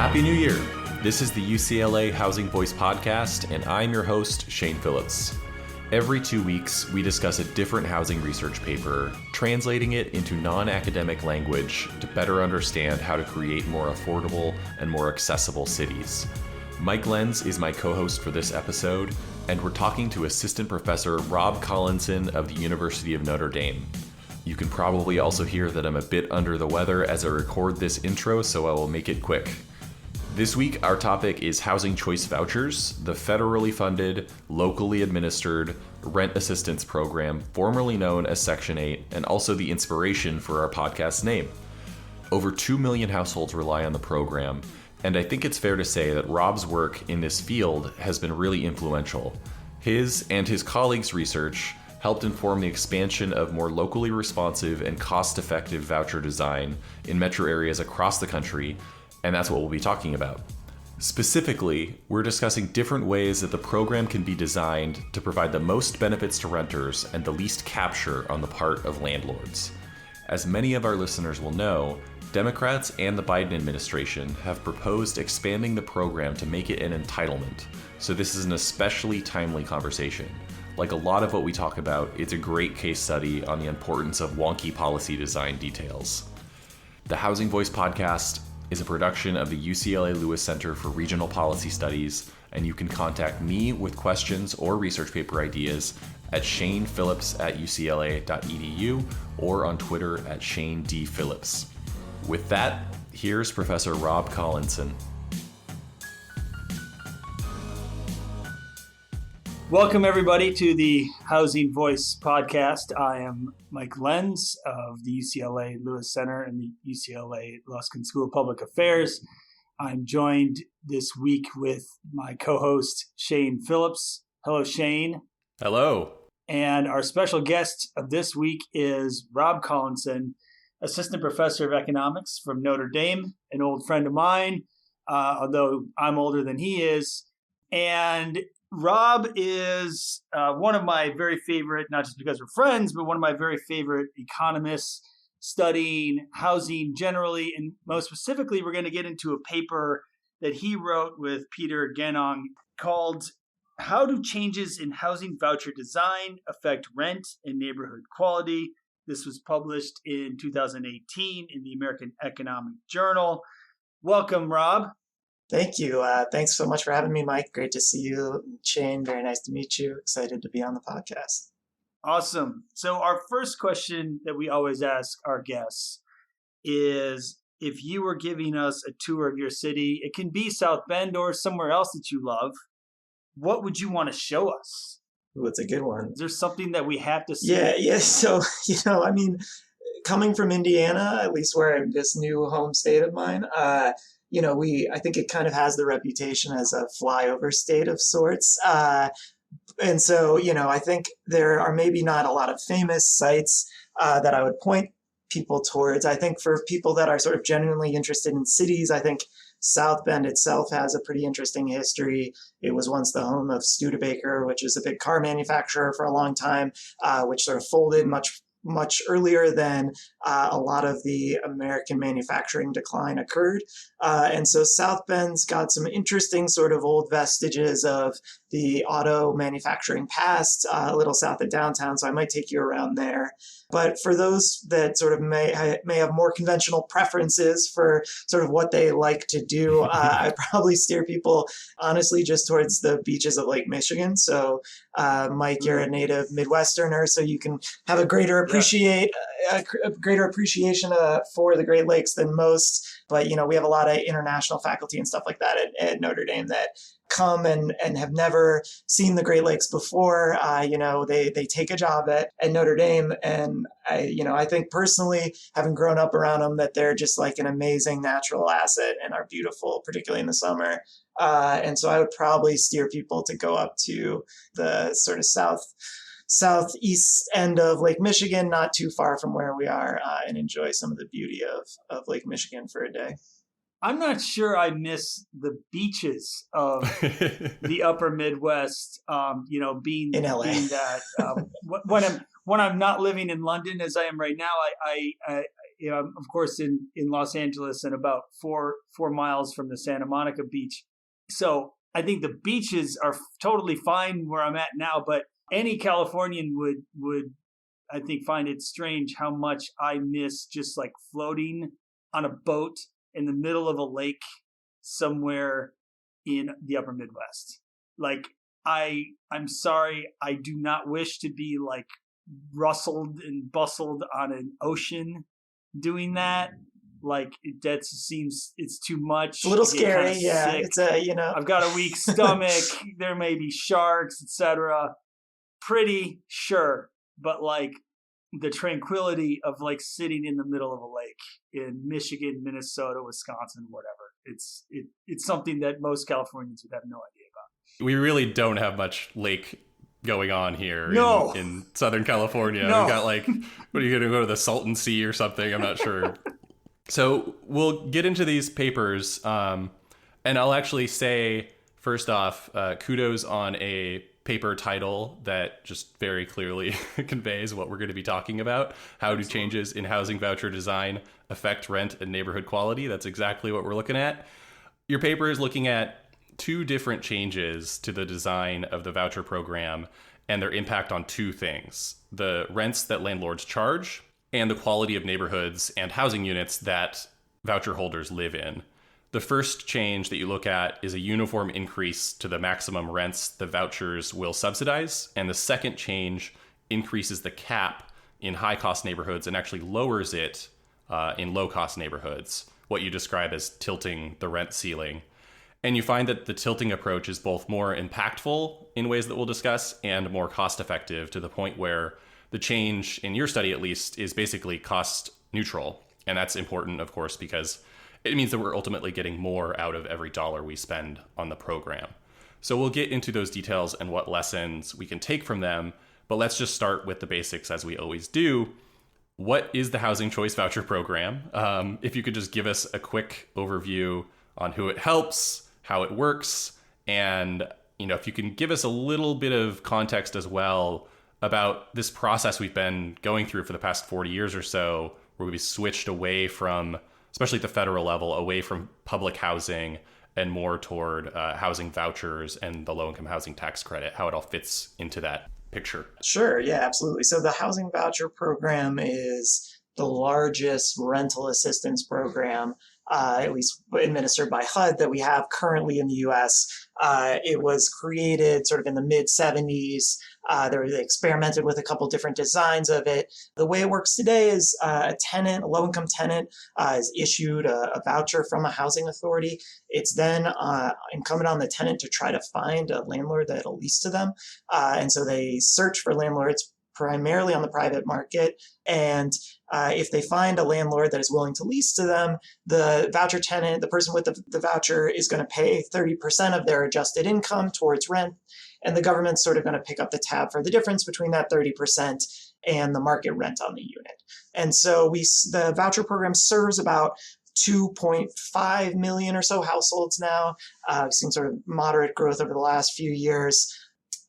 Happy New Year! This is the UCLA Housing Voice podcast, and I'm your host, Shane Phillips. Every 2 weeks, we discuss a different housing research paper, translating it into non-academic language to better understand how to create more affordable and more accessible cities. Mike Lenz is my co-host for this episode, and we're talking to Assistant Professor Rob Collinson of the University of Notre Dame. You can probably also hear that I'm a bit under the weather as I record this intro, so I will make it quick. This week, our topic is Housing Choice Vouchers, the federally funded, locally administered rent assistance program, formerly known as Section 8, and also the inspiration for our podcast's name. Over 2 million households rely on the program, and I think it's fair to say that Rob's work in this field has been really influential. His and his colleagues' research helped inform the expansion of more locally responsive and cost-effective voucher design in metro areas across the country, and that's what we'll be talking about. Specifically, we're discussing different ways that the program can be designed to provide the most benefits to renters and the least capture on the part of landlords. As many of our listeners will know, Democrats and the Biden administration have proposed expanding the program to make it an entitlement, so this is an especially timely conversation. Like a lot of what we talk about, it's a great case study on the importance of wonky policy design details. The Housing Voice podcast is a production of the UCLA Lewis Center for Regional Policy Studies, and you can contact me with questions or research paper ideas at shanephillips@ucla.edu or on Twitter at ShaneDPhillips. With that, here's Professor Rob Collinson. Welcome, everybody, to the Housing Voice podcast. I am Mike Lenz of the UCLA Lewis Center and the UCLA Luskin School of Public Affairs. I'm joined this week with my co-host, Shane Phillips. Hello, Shane. Hello. And our special guest of this week is Rob Collinson, Assistant Professor of Economics from Notre Dame, an old friend of mine, although I'm older than he is. And Rob is one of my very favorite, not just because we're friends, but one of my very favorite economists studying housing generally. And most specifically, we're going to get into a paper that he wrote with Peter Genong called How Do Changes in Housing Voucher Design Affect Rent and Neighborhood Quality? This was published in 2018 in the American Economic Journal. Welcome, Rob. Thank you. Thanks so much for having me, Mike. Great to see you. Shane, very nice to meet you. Excited to be on the podcast. Awesome. So our first question that we always ask our guests is, if you were giving us a tour of your city, it can be South Bend or somewhere else that you love, what would you want to show us? Ooh, it's a good one. Is there something that we have to see? Yeah. So, coming from Indiana, at least where this new home state of mine, I think it kind of has the reputation as a flyover state of sorts. And so, I think there are maybe not a lot of famous sites that I would point people towards. I think for people that are sort of genuinely interested in cities, I think South Bend itself has a pretty interesting history. It was once the home of Studebaker, which is a big car manufacturer for a long time, which sort of folded much earlier than a lot of the American manufacturing decline occurred. And so South Bend's got some interesting sort of old vestiges of the auto manufacturing past, a little south of downtown. So I might take you around there. But for those that sort of may have more conventional preferences for sort of what they like to do, I probably steer people honestly just towards the beaches of Lake Michigan. So Mike, you're a native Midwesterner, so you can have a greater appreciation for the Great Lakes than most. But, we have a lot of international faculty and stuff like that at Notre Dame that come and have never seen the Great Lakes before. They take a job at Notre Dame. And I think personally, having grown up around them, that they're just like an amazing natural asset and are beautiful, particularly in the summer. And so I would probably steer people to go up to the sort of southeast end of Lake Michigan, not too far from where we are, and enjoy some of the beauty of Lake Michigan for a day. I'm not sure I miss the beaches of the upper Midwest, being in LA. Being that when I'm not living in London as I am right now, I'm of course in Los Angeles and about four miles from the Santa Monica beach. So I think the beaches are totally fine where I'm at now, but any Californian would I think find it strange how much I miss just like floating on a boat in the middle of a lake somewhere in the upper Midwest. Like I'm sorry, I do not wish to be like rustled and bustled on an ocean doing that. Like that seems it's too much. It's a little scary. Yeah, sick. it's a I've got a weak stomach. There may be sharks, etc. Pretty sure, but like the tranquility of like sitting in the middle of a lake in Michigan, Minnesota, Wisconsin, whatever. It's something that most Californians would have no idea about. We really don't have much lake going on here in Southern California. No. We've got like, what are you going to go to the Salton Sea or something? I'm not sure. So we'll get into these papers. And I'll actually say, first off, kudos on a paper title that just very clearly conveys what we're going to be talking about. How do changes in housing voucher design affect rent and neighborhood quality? That's exactly what we're looking at. Your paper is looking at two different changes to the design of the voucher program and their impact on two things: the rents that landlords charge and the quality of neighborhoods and housing units that voucher holders live in. The first change that you look at is a uniform increase to the maximum rents the vouchers will subsidize. And the second change increases the cap in high-cost neighborhoods and actually lowers it in low-cost neighborhoods, what you describe as tilting the rent ceiling. And you find that the tilting approach is both more impactful in ways that we'll discuss and more cost-effective, to the point where the change, in your study at least, is basically cost neutral. And that's important, of course, because it means that we're ultimately getting more out of every dollar we spend on the program. So we'll get into those details and what lessons we can take from them, but let's just start with the basics as we always do. What is the Housing Choice Voucher Program? If you could just give us a quick overview on who it helps, how it works, and if you can give us a little bit of context as well about this process we've been going through for the past 40 years or so, where we've switched away from, especially at the federal level, away from public housing and more toward housing vouchers and the low-income housing tax credit, how it all fits into that picture. Sure. Yeah, absolutely. So the Housing Voucher Program is the largest rental assistance program, at least administered by HUD, that we have currently in the U.S. It was created sort of in the mid-'70s. They experimented with a couple different designs of it. The way it works today is a low-income tenant, is issued a voucher from a housing authority. It's then incumbent on the tenant to try to find a landlord that'll lease to them. And so they search for landlords primarily on the private market. And if they find a landlord that is willing to lease to them, the voucher tenant, the person with the voucher, is going to pay 30% of their adjusted income towards rent. And the government's sort of going to pick up the tab for the difference between that 30% and the market rent on the unit. And so the voucher program serves about 2.5 million or so households now. We've seen sort of moderate growth over the last few years.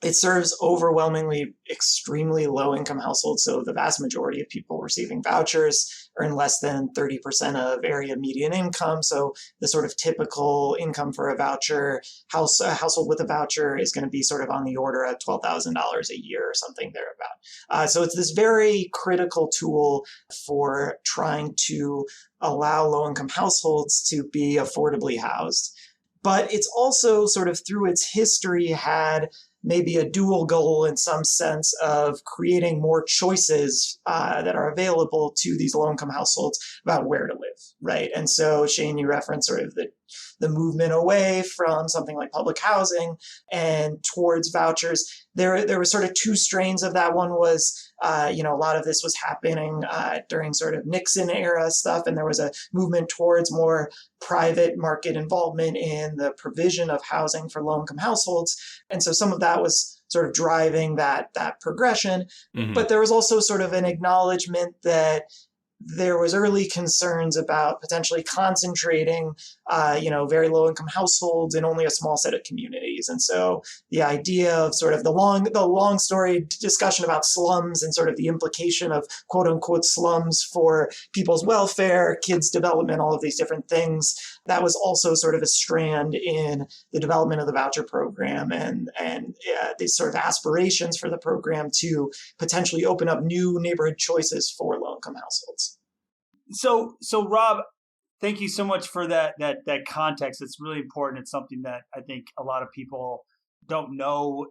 It serves overwhelmingly extremely low-income households, so the vast majority of people receiving vouchers earn less than 30% of area median income. So the sort of typical income for a household with a voucher is going to be sort of on the order of $12,000 a year or something thereabout. So it's this very critical tool for trying to allow low-income households to be affordably housed. But it's also sort of through its history had maybe a dual goal in some sense of creating more choices that are available to these low-income households about where to live, right? And so, Shane, you referenced sort of the movement away from something like public housing and towards vouchers. There were sort of two strains of that. One was, a lot of this was happening during sort of Nixon era stuff, and there was a movement towards more private market involvement in the provision of housing for low-income households. And so some of that was sort of driving that progression. Mm-hmm. But there was also sort of an acknowledgement that there was early concerns about potentially concentrating, very low income households in only a small set of communities. And so the idea of sort of the long story discussion about slums and sort of the implication of quote unquote slums for people's welfare, kids' development, all of these different things, that was also sort of a strand in the development of the voucher program and these sort of aspirations for the program to potentially open up new neighborhood choices for low-income households. So Rob, thank you so much for that context. It's really important. It's something that I think a lot of people don't know,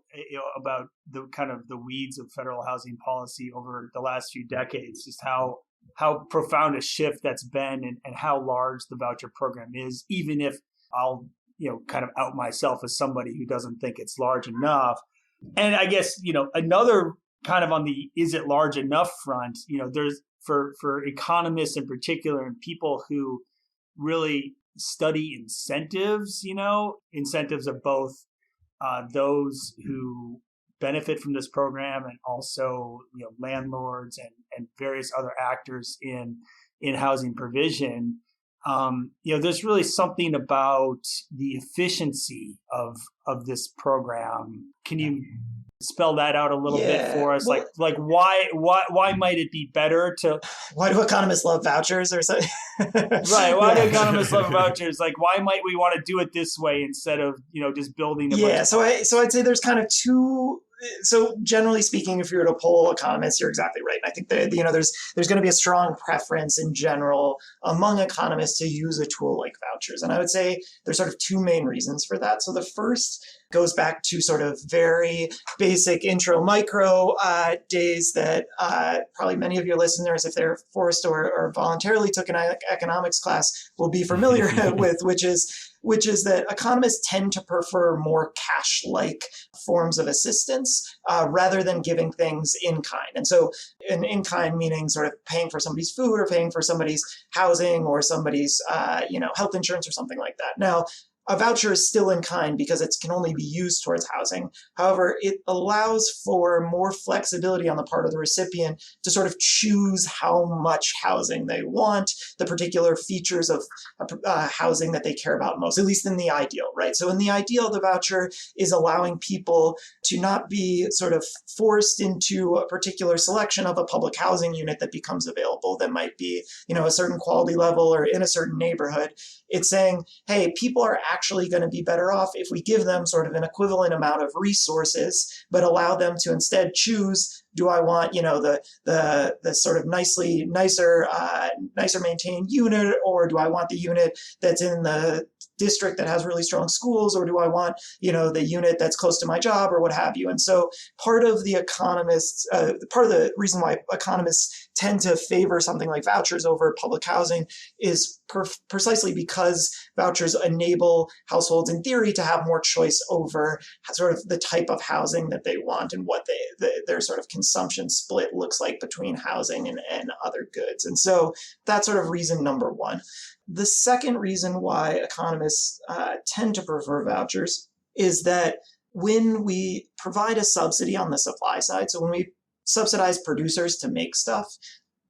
about the kind of the weeds of federal housing policy over the last few decades, just how profound a shift that's been and how large the voucher program is, even if I'll, kind of out myself as somebody who doesn't think it's large enough. And I guess, another kind of on the is it large enough front, there's for economists in particular and people who really study incentives, incentives of both those who benefit from this program and also, landlords and various other actors in housing provision. There's really something about the efficiency of this program. Can you spell that out a little bit for us? Well, like why might it be better to? Why do economists love vouchers or something? Right. Why do economists love vouchers? Like, why might we want to do it this way instead of, just building a bunch so I'd say there's kind of two. So generally speaking, if you were to poll economists, you're exactly right. I think that, there's going to be a strong preference in general among economists to use a tool like vouchers. And I would say there's sort of two main reasons for that. So the first goes back to sort of very basic intro micro days that probably many of your listeners, if they're forced or voluntarily took an economics class, will be familiar with, which is that economists tend to prefer more cash-like forms of assistance rather than giving things in kind. And so an in-kind meaning sort of paying for somebody's food or paying for somebody's housing or somebody's health insurance or something like that. Now, a voucher is still in kind because it can only be used towards housing. However, it allows for more flexibility on the part of the recipient to sort of choose how much housing they want, the particular features of housing that they care about most, at least in the ideal, right? So in the ideal, the voucher is allowing people to not be sort of forced into a particular selection of a public housing unit that becomes available that might be, a certain quality level or in a certain neighborhood. It's saying, hey, people are actually going to be better off if we give them sort of an equivalent amount of resources, but allow them to instead choose, do I want, the sort of nicer maintained unit, or do I want the unit that's in the district that has really strong schools, or do I want, the unit that's close to my job or what have you? And so part of the reason why economists tend to favor something like vouchers over public housing is precisely because vouchers enable households in theory to have more choice over sort of the type of housing that they want and what their sort of consumption split looks like between housing and other goods. And so that's sort of reason number one. The second reason why economists tend to prefer vouchers is that when we provide a subsidy on the supply side, so when we subsidize producers to make stuff,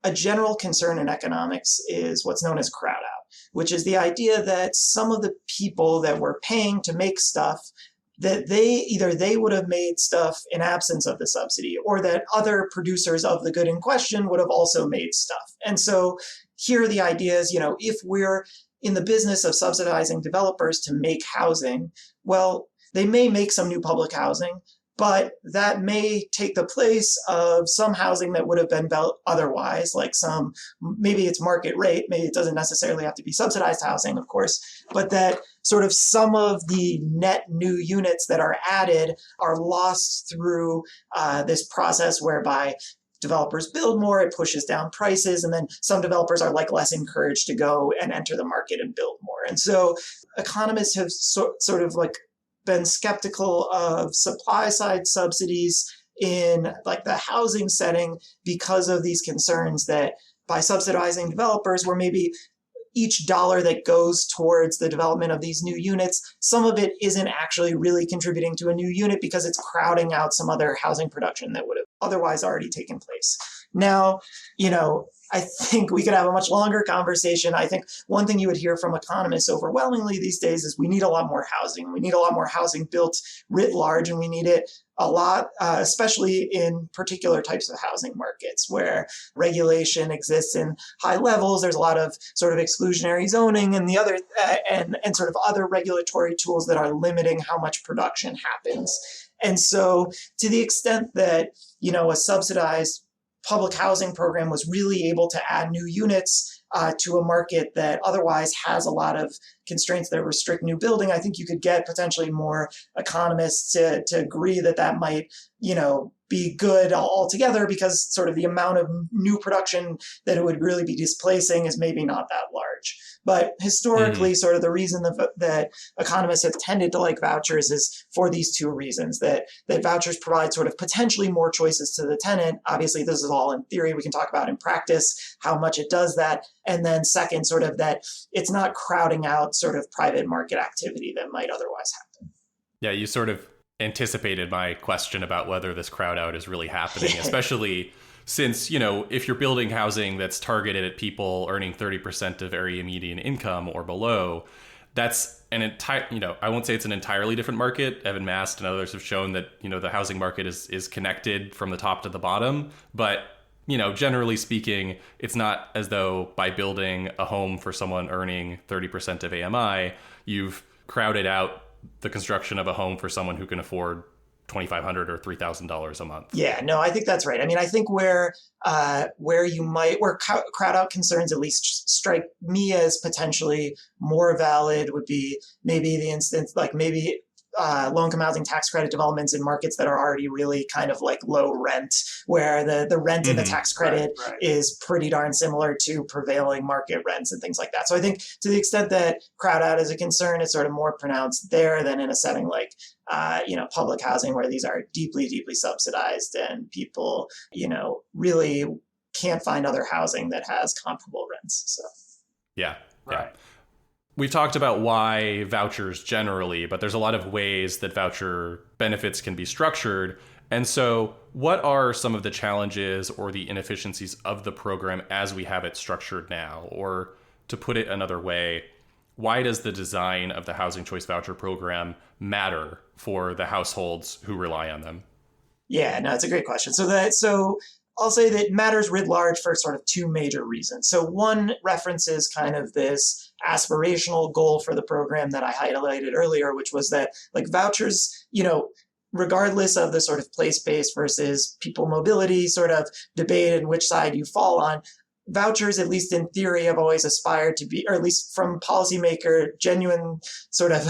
a general concern in economics is what's known as crowd out, which is the idea that some of the people that we're paying to make stuff, that they would have made stuff in absence of the subsidy, or that other producers of the good in question would have also made stuff. And so here the idea is, if we're in the business of subsidizing developers to make housing, well, they may make some new public housing, but that may take the place of some housing that would have been built otherwise, like maybe it's market rate, maybe it doesn't necessarily have to be subsidized housing, of course, but that sort of some of the net new units that are added are lost through this process whereby developers build more, it pushes down prices, and then some developers are less encouraged to go and enter the market and build more. And so economists have sort of been skeptical of supply side subsidies in the housing setting because of these concerns that by subsidizing developers, where maybe each dollar that goes towards the development of these new units, some of it isn't actually really contributing to a new unit because it's crowding out some other housing production that would have otherwise already taken place. Now, I think we could have a much longer conversation. I think one thing you would hear from economists overwhelmingly these days is we need a lot more housing. We need a lot more housing built writ large, and we need it a lot, especially in particular types of housing markets where regulation exists in high levels. There's a lot of sort of exclusionary zoning and the other and sort of other regulatory tools that are limiting how much production happens. And so to the extent that, a subsidized public housing program was really able to add new units to a market that otherwise has a lot of constraints that restrict new building, I think you could get potentially more economists to agree that might, be good altogether, because sort of the amount of new production that it would really be displacing is maybe not that large. But historically, sort of the reason that economists have tended to like vouchers is for these two reasons, that vouchers provide sort of potentially more choices to the tenant. Obviously, this is all in theory. We can talk about in practice how much it does that. And then second, sort of that it's not crowding out sort of private market activity that might otherwise happen. Yeah, you sort of anticipated my question about whether this crowd out is really happening, especially since, if you're building housing that's targeted at people earning 30% of area median income or below, that's an entire, I won't say it's an entirely different market. Evan Mast and others have shown that, the housing market is connected from the top to the bottom. But, generally speaking, it's not as though by building a home for someone earning 30% of AMI, you've crowded out the construction of a home for someone who can afford $2,500 or $3,000 a month. Yeah, no, I think that's right. I mean, I think where crowd out concerns at least strike me as potentially more valid would be maybe the instance, like maybe low-income housing tax credit developments in markets that are already really kind of like low rent, where the rent and the tax credit is pretty darn similar to prevailing market rents and things like that. So I think to the extent that crowd out is a concern, it's sort of more pronounced there than in a setting like public housing, where these are deeply, deeply subsidized and people, really can't find other housing that has comparable rents. So yeah. We've talked about why vouchers generally, but there's a lot of ways that voucher benefits can be structured. And so what are some of the challenges or the inefficiencies of the program as we have it structured now? Or to put it another way, why does the design of the Housing Choice Voucher program matter for the households who rely on them? Yeah, no, it's a great question. So I'll say that it matters writ large for sort of two major reasons. So one references kind of this aspirational goal for the program that I highlighted earlier, which was that like vouchers, regardless of the sort of place-based versus people mobility sort of debate and which side you fall on, vouchers, at least in theory, have always aspired to be, or at least from genuine sort of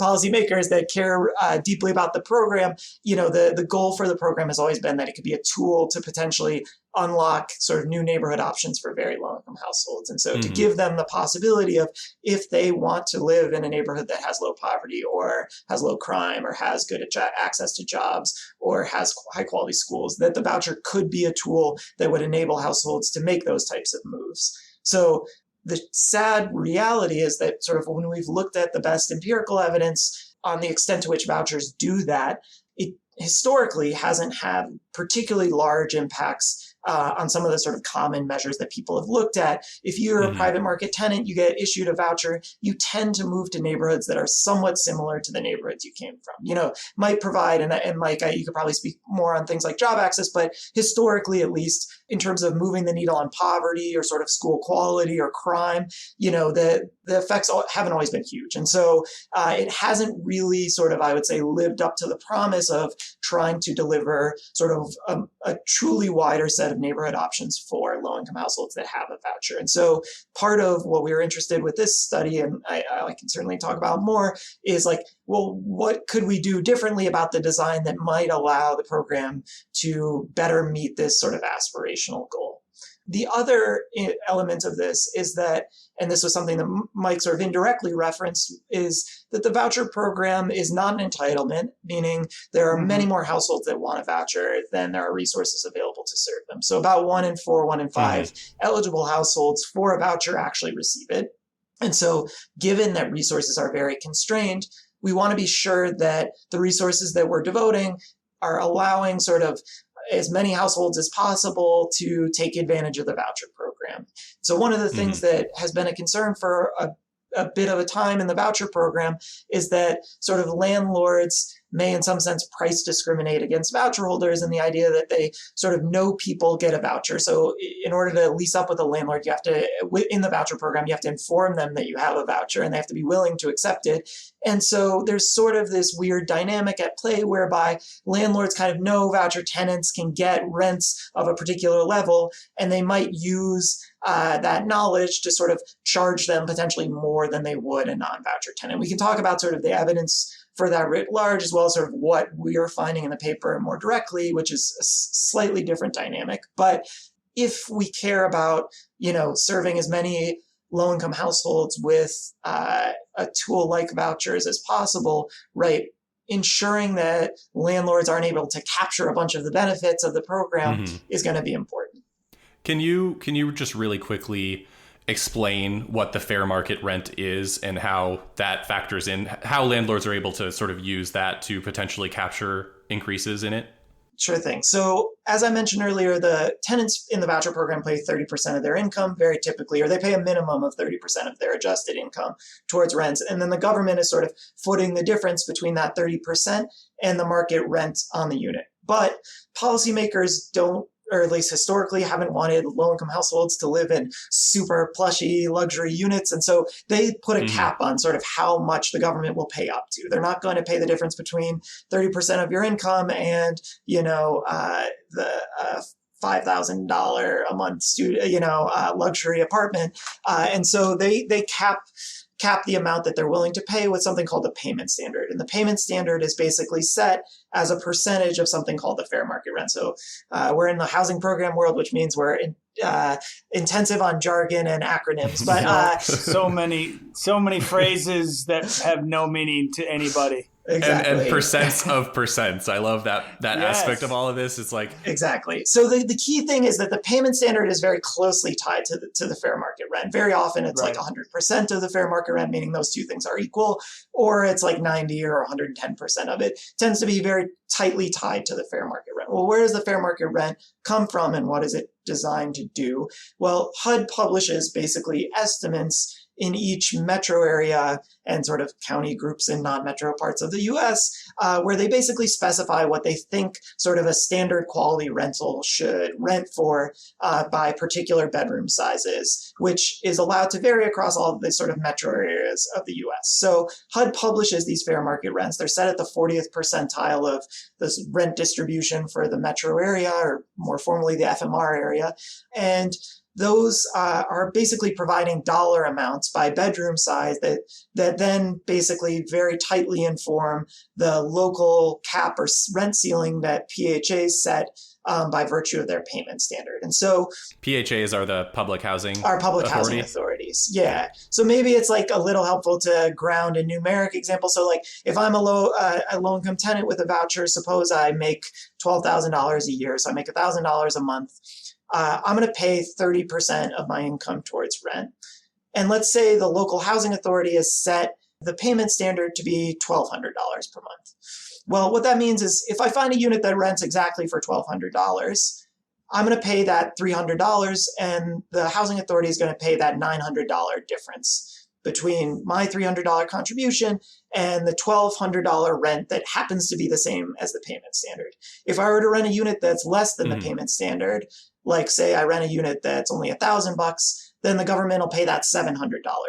policymakers that care deeply about the program, the goal for the program has always been that it could be a tool to potentially unlock sort of new neighborhood options for very low-income households. And so to give them the possibility of, if they want to live in a neighborhood that has low poverty or has low crime or has good access to jobs or has high-quality schools, that the voucher could be a tool that would enable households to make those types of moves. So the sad reality is that sort of when we've looked at the best empirical evidence on the extent to which vouchers do that, it historically hasn't had particularly large impacts on some of the sort of common measures that people have looked at. If you're a private market tenant, you get issued a voucher, you tend to move to neighborhoods that are somewhat similar to the neighborhoods you came from. Might provide, and Mike, you could probably speak more on things like job access, but historically, at least in terms of moving the needle on poverty or sort of school quality or crime, the effects haven't always been huge. And so it hasn't really sort of, I would say, lived up to the promise of trying to deliver sort of a truly wider set of neighborhood options for low-income households that have a voucher. And so part of what we were interested with this study, and I can certainly talk about more, is like, well, what could we do differently about the design that might allow the program to better meet this sort of aspirational goal? The other element of this is that, and this was something that Mike sort of indirectly referenced, is that the voucher program is not an entitlement, meaning there are many more households that want a voucher than there are resources available to serve them. So about 1 in 4, 1 in 5 eligible households for a voucher actually receive it. And so given that resources are very constrained, we want to be sure that the resources that we're devoting are allowing sort of as many households as possible to take advantage of the voucher program. So one of the things that has been a concern for a bit of a time in the voucher program is that sort of landlords may in some sense price discriminate against voucher holders, and the idea that they sort of know people get a voucher. So in order to lease up with a landlord, you have to, in the voucher program, you have to inform them that you have a voucher and they have to be willing to accept it. And so there's sort of this weird dynamic at play whereby landlords kind of know voucher tenants can get rents of a particular level, and they might use that knowledge to sort of charge them potentially more than they would a non-voucher tenant. We can talk about sort of the evidence for that writ large, as well as sort of what we are finding in the paper more directly, which is a slightly different dynamic. But if we care about, serving as many low-income households with a tool like vouchers as possible, right, ensuring that landlords aren't able to capture a bunch of the benefits of the program is going to be important. Can you just really quickly explain what the fair market rent is and how that factors in, how landlords are able to sort of use that to potentially capture increases in it? Sure thing. So as I mentioned earlier, the tenants in the voucher program pay 30% of their income very typically, or they pay a minimum of 30% of their adjusted income towards rents. And then the government is sort of footing the difference between that 30% and the market rent on the unit. But policymakers don't, or at least historically, haven't wanted low-income households to live in super plushy luxury units. And so they put a cap on sort of how much the government will pay up to. They're not going to pay the difference between 30% of your income and, the $5,000 a month luxury apartment. And so they cap the amount that they're willing to pay with something called the payment standard. And the payment standard is basically set as a percentage of something called the fair market rent. So we're in the housing program world, which means we're intensive on jargon and acronyms. But so many phrases that have no meaning to anybody. Exactly. And percents of percents. I love that Yes. aspect of all of this. It's like exactly. So the key thing is that the payment standard is very closely tied to the fair market rent. Very often it's like 100% of the fair market rent, meaning those two things are equal, or it's like 90 or 110% of it. Tends to be very tightly tied to the fair market rent. Well, where does the fair market rent come from and what is it designed to do? Well, HUD publishes basically estimates in each metro area and sort of county groups in non-metro parts of the US, where they basically specify what they think sort of a standard quality rental should rent for by particular bedroom sizes, which is allowed to vary across all of the sort of metro areas of the US. So HUD publishes these fair market rents. They're set at the 40th percentile of this rent distribution for the metro area, or more formally the FMR area. And those are basically providing dollar amounts by bedroom size that then basically very tightly inform the local cap or rent ceiling that PHAs set by virtue of their payment standard. And so PHAs are the public housing housing authorities. Yeah. So maybe it's like a little helpful to ground a numeric example. So like if I'm a low income tenant with a voucher, suppose I make $12,000 a year. So I make $1,000 a month. I'm going to pay 30% of my income towards rent. And let's say the local housing authority has set the payment standard to be $1,200 per month. Well, what that means is if I find a unit that rents exactly for $1,200, I'm going to pay that $300 and the housing authority is going to pay that $900 difference between my $300 contribution and the $1,200 rent that happens to be the same as the payment standard. If I were to rent a unit that's less than the payment standard, like say I rent a unit that's only $1,000, then the government will pay that $700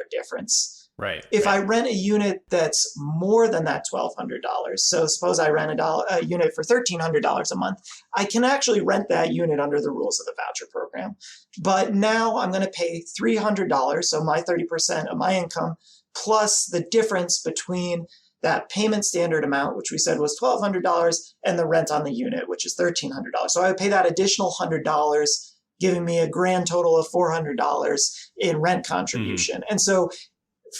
difference. Right. If I rent a unit that's more than that $1,200, so suppose I rent a unit for $1,300 a month, I can actually rent that unit under the rules of the voucher program. But now I'm going to pay $300, so my 30% of my income, plus the difference between that payment standard amount, which we said was $1,200, and the rent on the unit, which is $1,300. So I would pay that additional $100, giving me a grand total of $400 in rent contribution. And so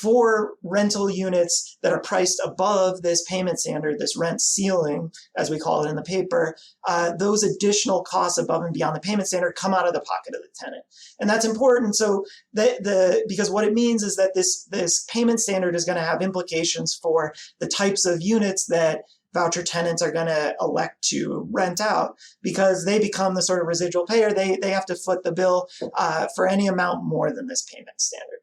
for rental units that are priced above this payment standard, this rent ceiling, as we call it in the paper, those additional costs above and beyond the payment standard come out of the pocket of the tenant. And that's important. So because what it means is that this payment standard is going to have implications for the types of units that voucher tenants are going to elect to rent out because they become the sort of residual payer. They have to foot the bill for any amount more than this payment standard.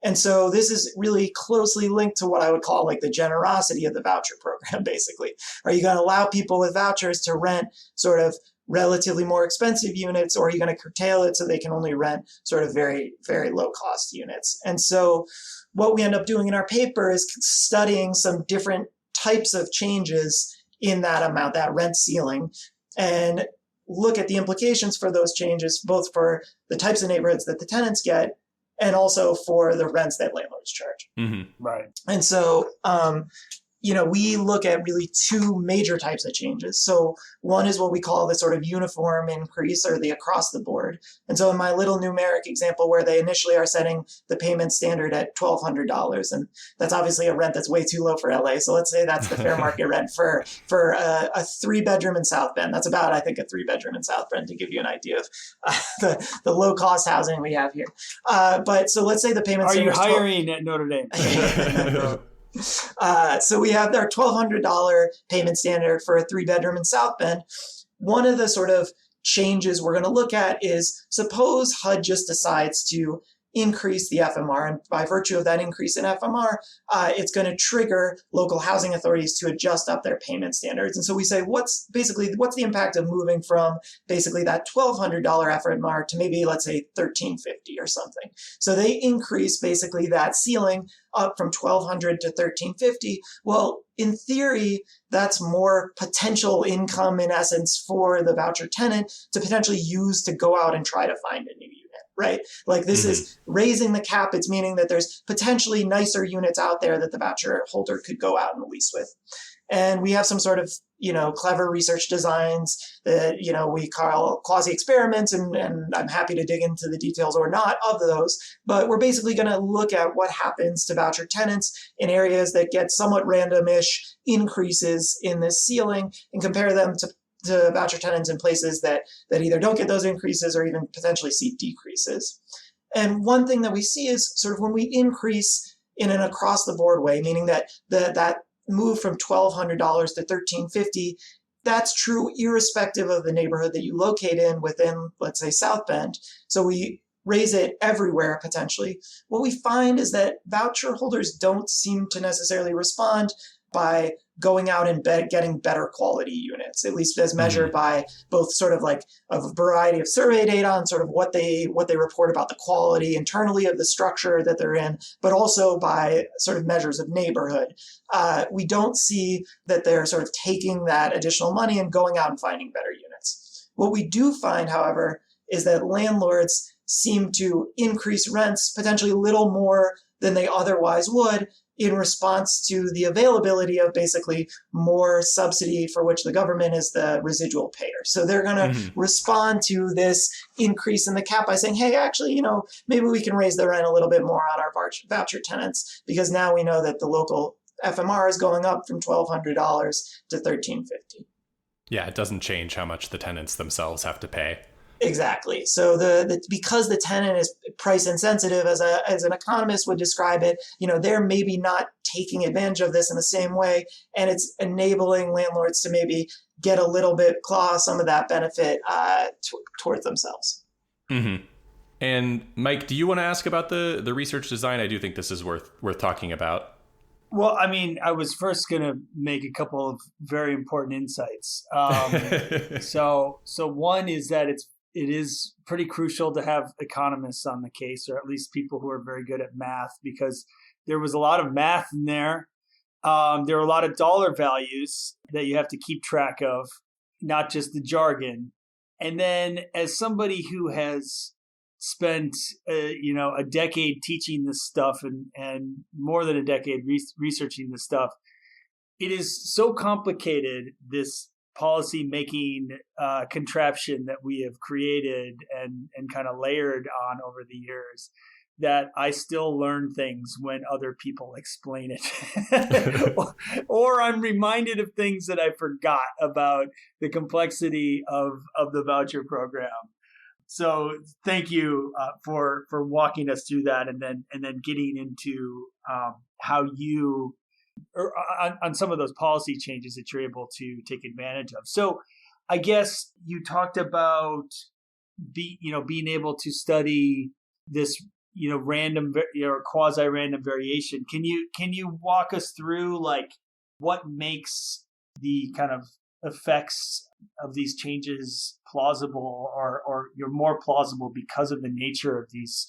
And so this is really closely linked to what I would call like the generosity of the voucher program, basically. Are you going to allow people with vouchers to rent sort of relatively more expensive units, or are you going to curtail it so they can only rent sort of very, very low cost units? And so what we end up doing in our paper is studying some different types of changes in that amount, that rent ceiling, and look at the implications for those changes, both for the types of neighborhoods that the tenants get and also for the rents that landlords charge. Mm-hmm. Right. And so, we look at really two major types of changes. So one is what we call the sort of uniform increase, or the across the board. And so in my little numeric example, where they initially are setting the payment standard at $1,200, and that's obviously a rent that's way too low for LA. So let's say that's the fair market rent for a 3-bedroom in South Bend. That's about, I think, a 3-bedroom in South Bend, to give you an idea of the low cost housing we have here. But so let's say the payment standard. Are you hiring at Notre Dame? So we have our $1,200 payment standard for a 3-bedroom in South Bend. One of the sort of changes we're going to look at is, suppose HUD just decides to increase the FMR, and by virtue of that increase in FMR, it's going to trigger local housing authorities to adjust up their payment standards. And so we say, what's the impact of moving from basically that $1,200 FMR to maybe, let's say, $1,350 or something? So they increase basically that ceiling up from $1,200 to $1,350. Well, in theory, that's more potential income, in essence, for the voucher tenant to potentially use to go out and try to find a new unit. Right? Like this is raising the cap. It's meaning that there's potentially nicer units out there that the voucher holder could go out and lease with. And we have some sort of, clever research designs that, we call quasi-experiments, and I'm happy to dig into the details or not of those. But we're basically going to look at what happens to voucher tenants in areas that get somewhat random-ish increases in this ceiling and compare them to voucher tenants in places that either don't get those increases or even potentially see decreases. And one thing that we see is sort of when we increase in an across the board way, meaning that that move from $1,200 to $1,350, that's true irrespective of the neighborhood that you locate in within, let's say, South Bend. So we raise it everywhere potentially. What we find is that voucher holders don't seem to necessarily respond by going out and getting better quality units, at least as measured by both sort of like a variety of survey data on sort of what they report about the quality internally of the structure that they're in, but also by sort of measures of neighborhood. We don't see that they're sort of taking that additional money and going out and finding better units. What we do find, however, is that landlords seem to increase rents potentially a little more than they otherwise would, in response to the availability of basically more subsidy for which the government is the residual payer. So they're going to respond to this increase in the cap by saying, hey, actually, maybe we can raise the rent a little bit more on our voucher tenants, because now we know that the local FMR is going up from $1,200 to $1,350. Yeah, it doesn't change how much the tenants themselves have to pay. Exactly. So because the tenant is price insensitive, as an economist would describe it, they're maybe not taking advantage of this in the same way, and it's enabling landlords to maybe get a little bit claw some of that benefit towards themselves. Mm-hmm. And Mike, do you want to ask about the research design? I do think this is worth talking about. Well, I mean, I was first going to make a couple of very important insights. So one is that it is pretty crucial to have economists on the case, or at least people who are very good at math, because there was a lot of math in there. There are a lot of dollar values that you have to keep track of, not just the jargon. And then as somebody who has spent a decade teaching this stuff and more than a decade researching this stuff, it is so complicated, this policy making contraption that we have created and kind of layered on over the years, that I still learn things when other people explain it. or I'm reminded of things that I forgot about the complexity of the voucher program. So thank you for walking us through that, and then getting into how you or on some of those policy changes that you're able to take advantage of. So I guess you talked about being able to study this random or quasi-random variation. Can you walk us through like what makes the kind of effects of these changes plausible, or you're more plausible because of the nature of these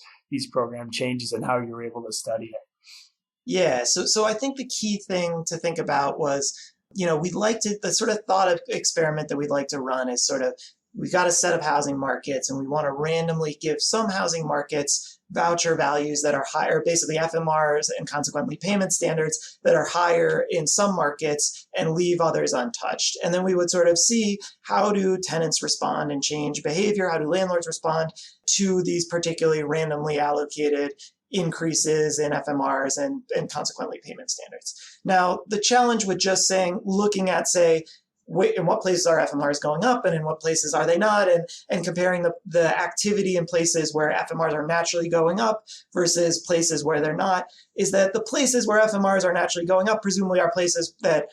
program changes and how you're able to study it? Yeah, so I think the key thing to think about was, we'd like to, the sort of thought experiment that we'd like to run is sort of, we've got a set of housing markets and we want to randomly give some housing markets voucher values that are higher, basically FMRs and consequently payment standards that are higher in some markets and leave others untouched. And then we would sort of see, how do tenants respond and change behavior? How do landlords respond to these particularly randomly allocated increases in FMRs and consequently payment standards? Now, the challenge with just looking at, say, in what places are FMRs going up and in what places are they not, and comparing the activity in places where FMRs are naturally going up versus places where they're not, is that the places where FMRs are naturally going up presumably are places that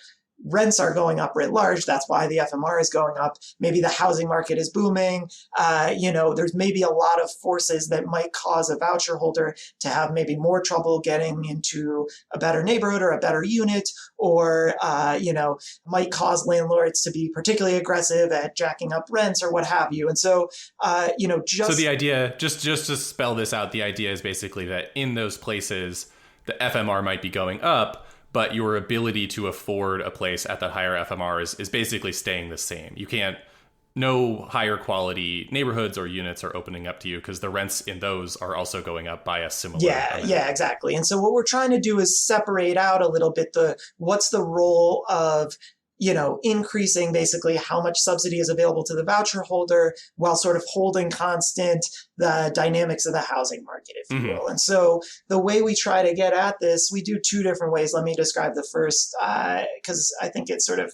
rents are going up writ large. That's why the FMR is going up. Maybe the housing market is booming. There's maybe a lot of forces that might cause a voucher holder to have maybe more trouble getting into a better neighborhood or a better unit, or, might cause landlords to be particularly aggressive at jacking up rents or what have you. And so, So the idea, just to spell this out, the idea is basically that in those places, the FMR might be going up, but your ability to afford a place at that higher FMR is basically staying the same. No higher quality neighborhoods or units are opening up to you because the rents in those are also going up by a similar amount. Yeah, exactly. And so what we're trying to do is separate out a little bit what's the role of increasing basically how much subsidy is available to the voucher holder while sort of holding constant the dynamics of the housing market, if you will. And so the way we try to get at this, we do two different ways. Let me describe the first, because I think it sort of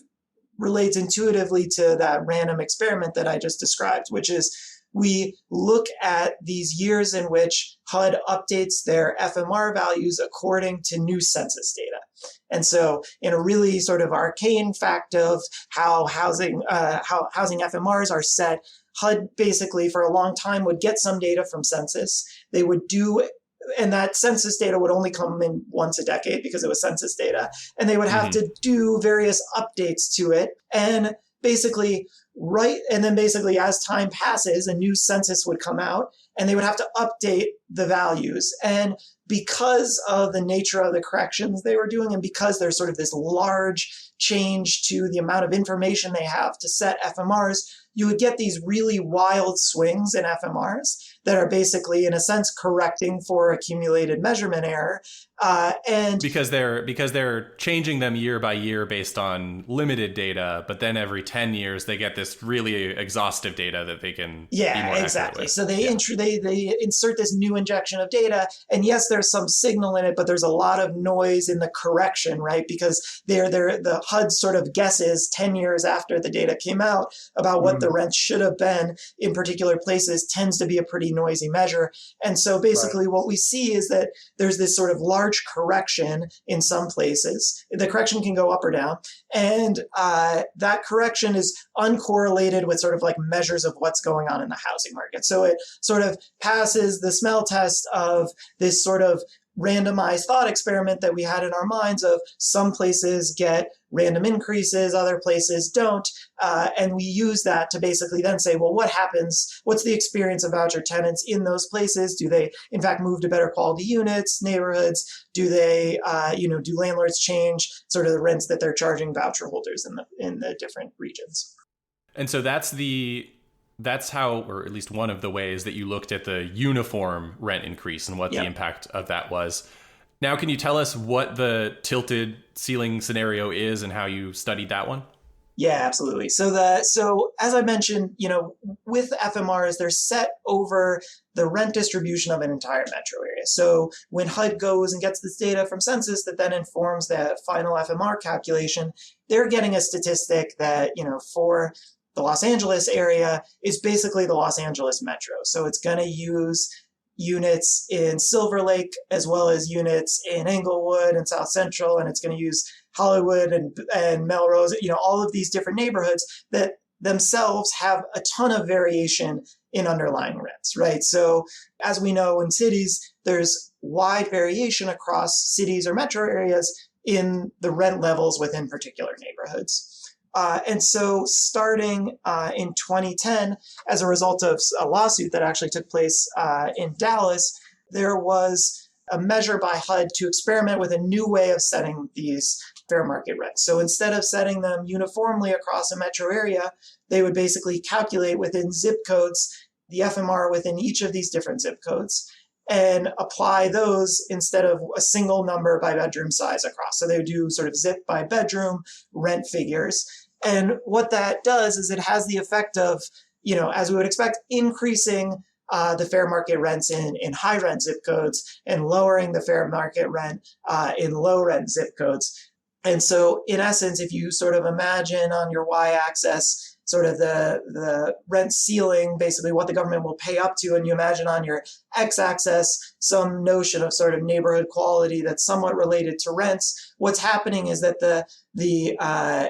relates intuitively to that random experiment that I just described, which is we look at these years in which HUD updates their FMR values according to new census data. And so in a really sort of arcane fact of how housing FMRs are set, HUD basically for a long time would get some data from census. They would do, and that census data would only come in once a decade because it was census data. And they would have to do various updates to it. And basically as time passes, a new census would come out and they would have to update the values. And because of the nature of the corrections they were doing, and because there's sort of this large change to the amount of information they have to set FMRs, you would get these really wild swings in FMRs that are basically, in a sense, correcting for accumulated measurement error. And because they're changing them year by year based on limited data, but then every 10 years they get this really exhaustive data that they can be more exactly. So they insert this new injection of data, and yes, there's some signal in it, but there's a lot of noise in the correction, right? Because the HUD sort of guesses 10 years after the data came out about what the rents should have been in particular places tends to be a pretty noisy measure. And so basically what we see is that there's this sort of large correction in some places. The correction can go up or down. And that correction is uncorrelated with sort of like measures of what's going on in the housing market. So it sort of passes the smell test of this sort of randomized thought experiment that we had in our minds of some places get random increases, other places don't. And we use that to basically then say, well, what happens? What's the experience of voucher tenants in those places? Do they, in fact, move to better quality units, neighborhoods? Do they, do landlords change sort of the rents that they're charging voucher holders in the different regions? And so that's how, or at least one of the ways that you looked at the uniform rent increase and what the impact of that was. Now, can you tell us what the tilted ceiling scenario is and how you studied that one? Yeah, absolutely. So as I mentioned, with FMRs, they're set over the rent distribution of an entire metro area. So when HUD goes and gets this data from census that then informs the final FMR calculation, they're getting a statistic that, for the Los Angeles area is basically the Los Angeles metro. So it's going to use units in Silver Lake, as well as units in Englewood and South Central, and it's going to use Hollywood and Melrose, all of these different neighborhoods that themselves have a ton of variation in underlying rents, right? So as we know in cities, there's wide variation across cities or metro areas in the rent levels within particular neighborhoods. And so starting in 2010, as a result of a lawsuit that actually took place in Dallas, there was a measure by HUD to experiment with a new way of setting these fair market rents. So instead of setting them uniformly across a metro area, they would basically calculate within zip codes the FMR within each of these different zip codes and apply those instead of a single number by bedroom size across. So they would do sort of zip by bedroom rent figures. And what that does is it has the effect of, as we would expect, increasing the fair market rents in high rent zip codes and lowering the fair market rent in low rent zip codes. And so in essence, if you sort of imagine on your y-axis sort of the rent ceiling, basically what the government will pay up to, and you imagine on your x-axis some notion of sort of neighborhood quality that's somewhat related to rents, what's happening is that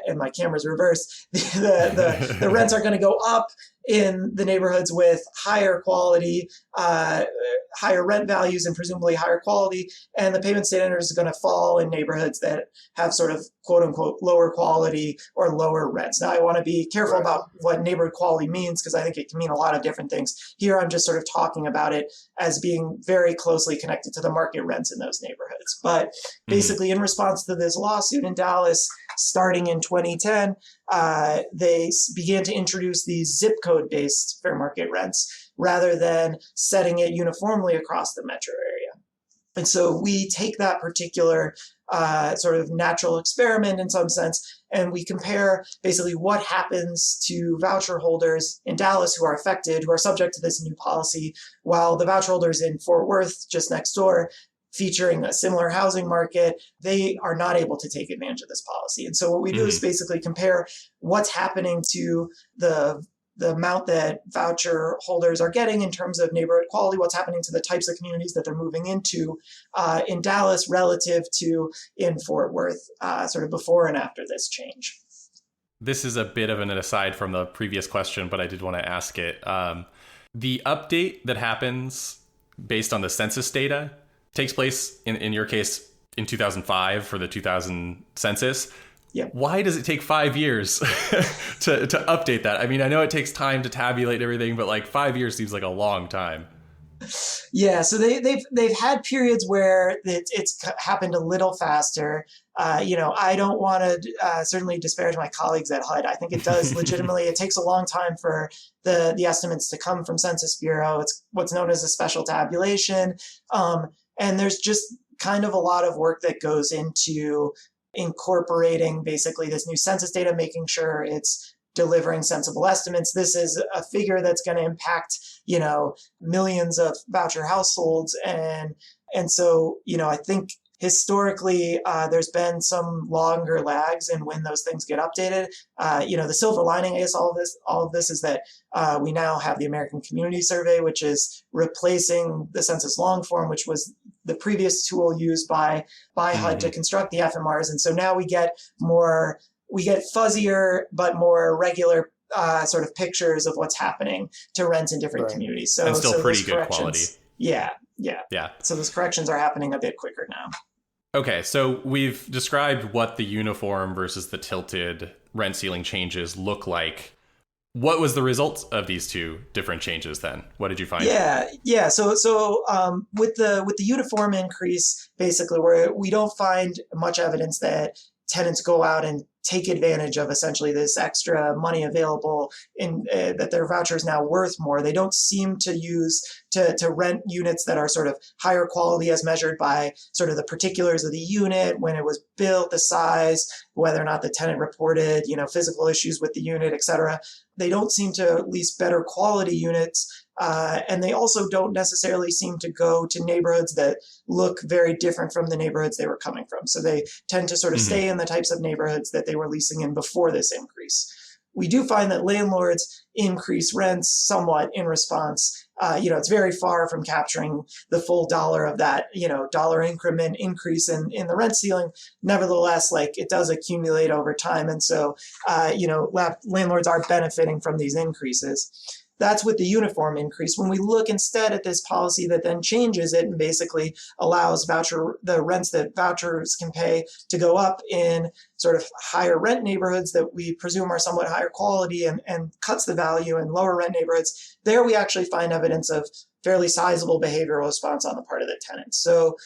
and my camera's reversed, the rents are going to go up in the neighborhoods with higher quality, higher rent values and presumably higher quality, and the payment standard is going to fall in neighborhoods that have sort of quote unquote lower quality or lower rents. Now I want to be careful about what neighborhood quality means because I think it can mean a lot of different things. Here I'm just sort of talking about it as being very closely connected to the market rents in those neighborhoods. But basically in response to this lawsuit in Dallas, starting in 2010, they began to introduce these zip code-based fair market rents rather than setting it uniformly across the metro area. And so we take that particular sort of natural experiment in some sense, and we compare basically what happens to voucher holders in Dallas who are affected, who are subject to this new policy, while the voucher holders in Fort Worth, just next door, featuring a similar housing market, they are not able to take advantage of this policy. And so what we do is basically compare what's happening to the amount that voucher holders are getting in terms of neighborhood quality, what's happening to the types of communities that they're moving into in Dallas relative to in Fort Worth, sort of before and after this change. This is a bit of an aside from the previous question, but I did want to ask it. The update that happens based on the census data takes place, in your case, in 2005 for the 2000 census. Yeah. Why does it take 5 years to update that? I mean, I know it takes time to tabulate everything, but like 5 years seems like a long time. Yeah, so they've had periods where it's happened a little faster. I don't want to certainly disparage my colleagues at HUD. I think it does legitimately. It takes a long time for the estimates to come from Census Bureau. It's what's known as a special tabulation, and there's just kind of a lot of work that goes into incorporating basically this new census data, making sure it's delivering sensible estimates. This is a figure that's going to impact, millions of voucher households. And so, I think historically, there's been some longer lags in when those things get updated. The silver lining, I guess, all of this is that we now have the American Community Survey, which is replacing the census long form, which was the previous tool used by HUD to construct the FMRs. And so now we get fuzzier but more regular sort of pictures of what's happening to rents in different communities. So, and still pretty good quality. Yeah. Yeah. So those corrections are happening a bit quicker now. Okay, so we've described what the uniform versus the tilted rent ceiling changes look like. What was the result of these two different changes then? What did you find? Yeah. So with the uniform increase, basically, where we don't find much evidence that tenants go out and take advantage of essentially this extra money available in that their voucher is now worth more. They don't seem to use to rent units that are sort of higher quality as measured by sort of the particulars of the unit, when it was built, the size, whether or not the tenant reported, physical issues with the unit, et cetera. They don't seem to lease better quality units. And they also don't necessarily seem to go to neighborhoods that look very different from the neighborhoods they were coming from. So they tend to sort of stay in the types of neighborhoods that they were leasing in before this increase. we do find that landlords increase rents somewhat in response. It's very far from capturing the full dollar of that, dollar increment increase in the rent ceiling. Nevertheless, it does accumulate over time. And so, landlords are benefiting from these increases. That's with the uniform increase. When we look instead at this policy that then changes it and basically allows the rents that vouchers can pay to go up in sort of higher rent neighborhoods that we presume are somewhat higher quality and cuts the value in lower rent neighborhoods, there we actually find evidence of fairly sizable behavioral response on the part of the tenants. So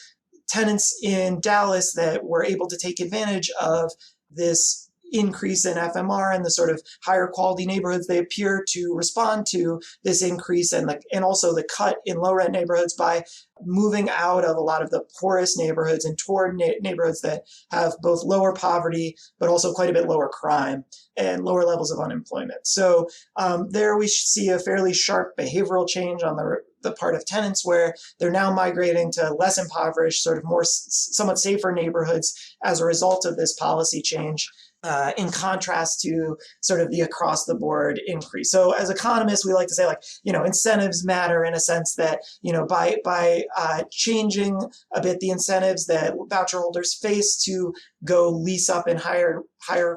tenants in Dallas that were able to take advantage of this increase in FMR and the sort of higher quality neighborhoods, they appear to respond to this increase and also the cut in low rent neighborhoods by moving out of a lot of the poorest neighborhoods and toward neighborhoods that have both lower poverty, but also quite a bit lower crime and lower levels of unemployment. So there we see a fairly sharp behavioral change on the part of tenants where they're now migrating to less impoverished, sort of more somewhat safer neighborhoods as a result of this policy change. In contrast to sort of the across the board increase. So as economists, we like to say incentives matter in a sense that, by changing a bit the incentives that voucher holders face to go lease up in higher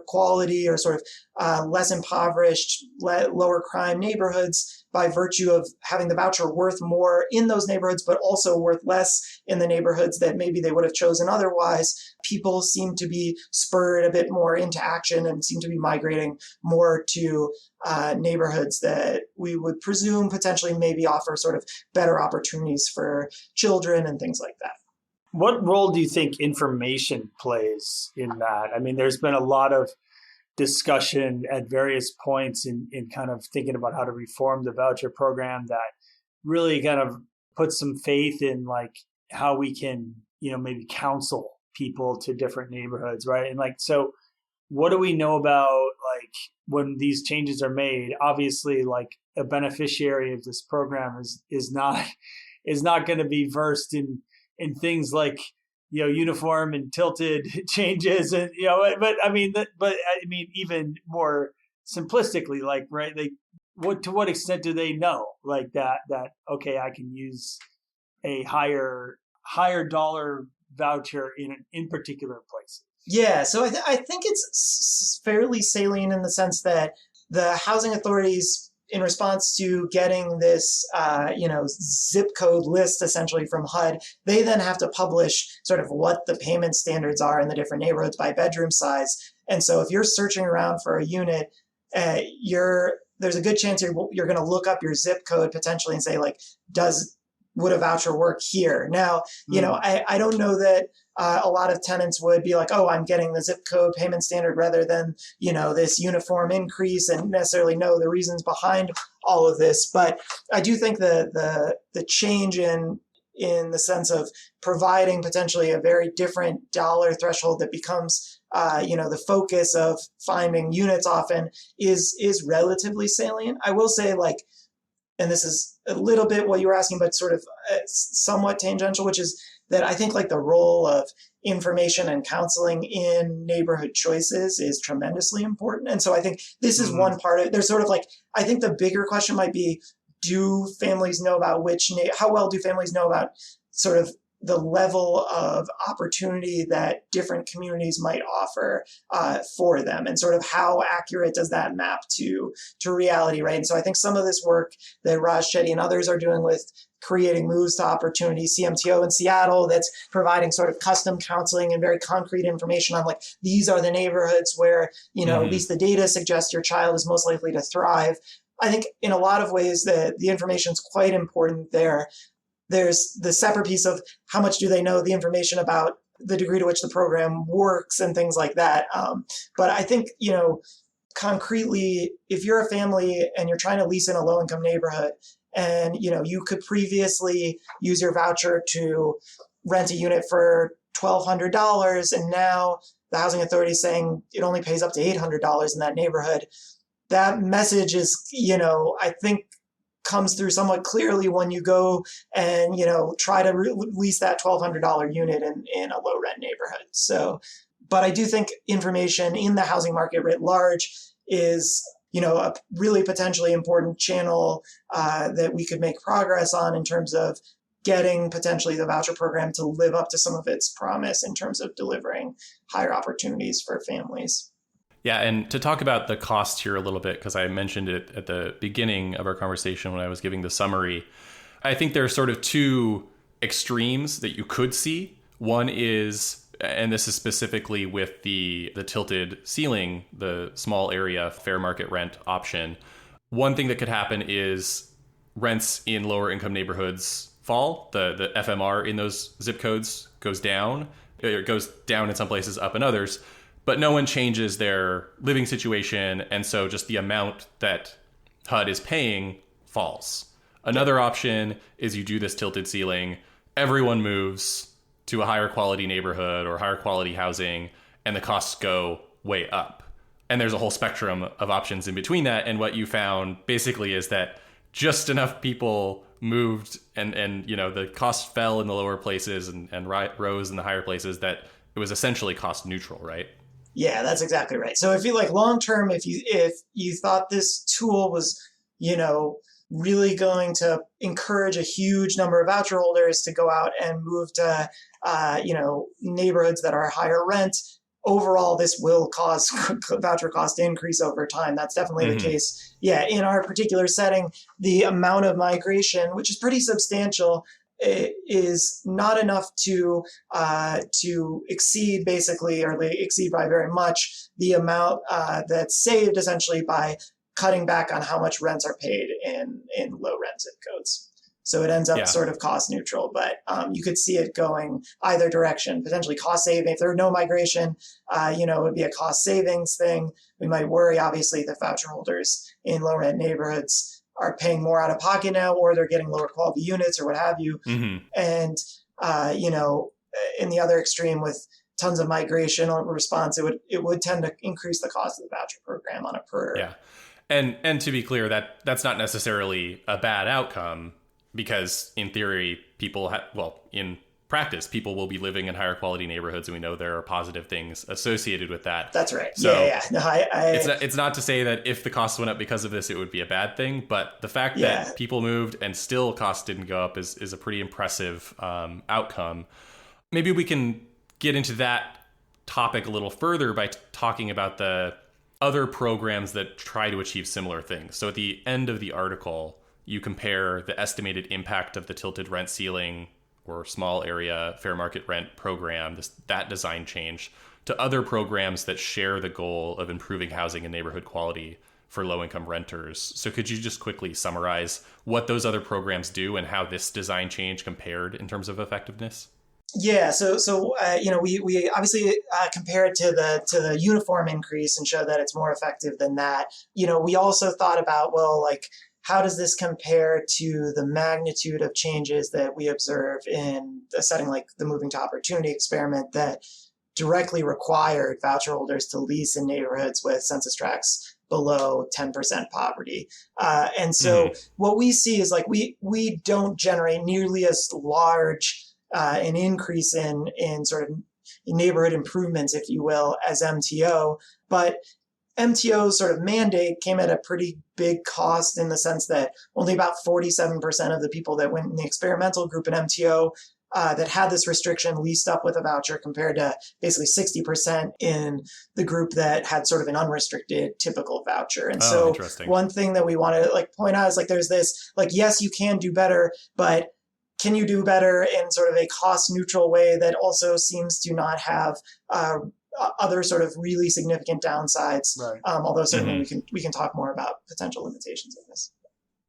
quality or sort of less impoverished, lower crime neighborhoods by virtue of having the voucher worth more in those neighborhoods, but also worth less in the neighborhoods that maybe they would have chosen otherwise. People seem to be spurred a bit more into action and seem to be migrating more to neighborhoods that we would presume potentially maybe offer sort of better opportunities for children and things like that. What role do you think information plays in that? I mean, there's been a lot of discussion at various points in kind of thinking about how to reform the voucher program that really kind of puts some faith in how we can, maybe counsel people to different neighborhoods, right? And so what do we know about when these changes are made? Obviously, a beneficiary of this program is not going to be versed in things like uniform and tilted changes, and but I mean even more simplistically, right? To what extent do they know that okay, I can use a higher dollar voucher in particular places? Yeah, so I think it's fairly salient in the sense that the housing authorities, in response to getting this, zip code list essentially from HUD, they then have to publish sort of what the payment standards are in the different neighborhoods by bedroom size. And so if you're searching around for a unit, there's a good chance you're going to look up your zip code potentially and say would a voucher work here? Now, I don't know that a lot of tenants would be oh, I'm getting the zip code payment standard rather than, this uniform increase and necessarily know the reasons behind all of this. But I do think the change in the sense of providing potentially a very different dollar threshold that becomes the focus of finding units often is relatively salient. I will say and this is a little bit what you were asking, but sort of somewhat tangential, which is that I think the role of information and counseling in neighborhood choices is tremendously important. And so I think this is one part of it. There's sort of I think the bigger question might be, do families know about how well do families know about sort of the level of opportunity that different communities might offer for them, and sort of how accurate does that map to reality, right? And so I think some of this work that Raj Chetty and others are doing with creating Moves to Opportunity, CMTO in Seattle, that's providing sort of custom counseling and very concrete information on these are the neighborhoods where, at least the data suggests your child is most likely to thrive. I think in a lot of ways the information is quite important there. There's the separate piece of how much do they know the information about the degree to which the program works and things like that. But I think, concretely, if you're a family and you're trying to lease in a low-income neighborhood and, you could previously use your voucher to rent a unit for $1,200 and now the housing authority is saying it only pays up to $800 in that neighborhood, that message is, I think, comes through somewhat clearly when you go and, try to lease that $1,200 unit in a low rent neighborhood. So, but I do think information in the housing market writ large is a really potentially important channel that we could make progress on in terms of getting potentially the voucher program to live up to some of its promise in terms of delivering higher opportunities for families. Yeah, and to talk about the cost here a little bit, because I mentioned it at the beginning of our conversation when I was giving the summary, I think there are sort of two extremes that you could see. One is, and this is specifically with the tilted ceiling, the small area fair market rent option. One thing that could happen is rents in lower income neighborhoods fall. The FMR in those zip codes goes down. It goes down in some places, up in others. But no one changes their living situation. And so just the amount that HUD is paying falls. Another option is you do this tilted ceiling. Everyone moves to a higher quality neighborhood or higher quality housing, and the costs go way up. And there's a whole spectrum of options in between that. And what you found basically is that just enough people moved and the cost fell in the lower places and rose in the higher places that it was essentially cost neutral, right? Yeah, that's exactly right. So if you long term, if you thought this tool was, really going to encourage a huge number of voucher holders to go out and move to, neighborhoods that are higher rent, overall, this will cause voucher cost increase over time. That's definitely the case. Yeah, in our particular setting, the amount of migration, which is pretty substantial, is not enough to exceed basically, or exceed by very much the amount that's saved essentially by cutting back on how much rents are paid in low rent zip codes. So it ends up sort of cost neutral, but you could see it going either direction, potentially cost saving. If there were no migration, it would be a cost savings thing. We might worry, obviously, that voucher holders in low rent neighborhoods are paying more out of pocket now, or they're getting lower quality units or what have you. And, in the other extreme with tons of migration or response, it would tend to increase the cost of the voucher program on a per. Yeah. And to be clear, that's not necessarily a bad outcome, because in theory, in practice, people will be living in higher quality neighborhoods, and we know there are positive things associated with that. That's right. So yeah. No, it's not to say that if the costs went up because of this, it would be a bad thing, but the fact that people moved and still costs didn't go up is a pretty impressive outcome. Maybe we can get into that topic a little further by talking about the other programs that try to achieve similar things. So at the end of the article, you compare the estimated impact of the tilted rent ceiling or small area fair market rent program, that design change, to other programs that share the goal of improving housing and neighborhood quality for low-income renters. So could you just quickly summarize what those other programs do and how this design change compared in terms of effectiveness? Yeah, so we obviously compare it to the uniform increase and show that it's more effective than that. We also thought about, how does this compare to the magnitude of changes that we observe in a setting like the Moving to Opportunity experiment that directly required voucher holders to lease in neighborhoods with census tracts below 10% poverty. And so what we see is we don't generate nearly as large an increase in sort of neighborhood improvements, if you will, as MTO, but MTO's sort of mandate came at a pretty big cost in the sense that only about 47% of the people that went in the experimental group in MTO that had this restriction leased up with a voucher, compared to basically 60% in the group that had sort of an unrestricted typical voucher. And so one thing that we want to point out is there's this, yes, you can do better, but can you do better in sort of a cost neutral way that also seems to not have other sort of really significant downsides? Right. Although certainly we can talk more about potential limitations of this.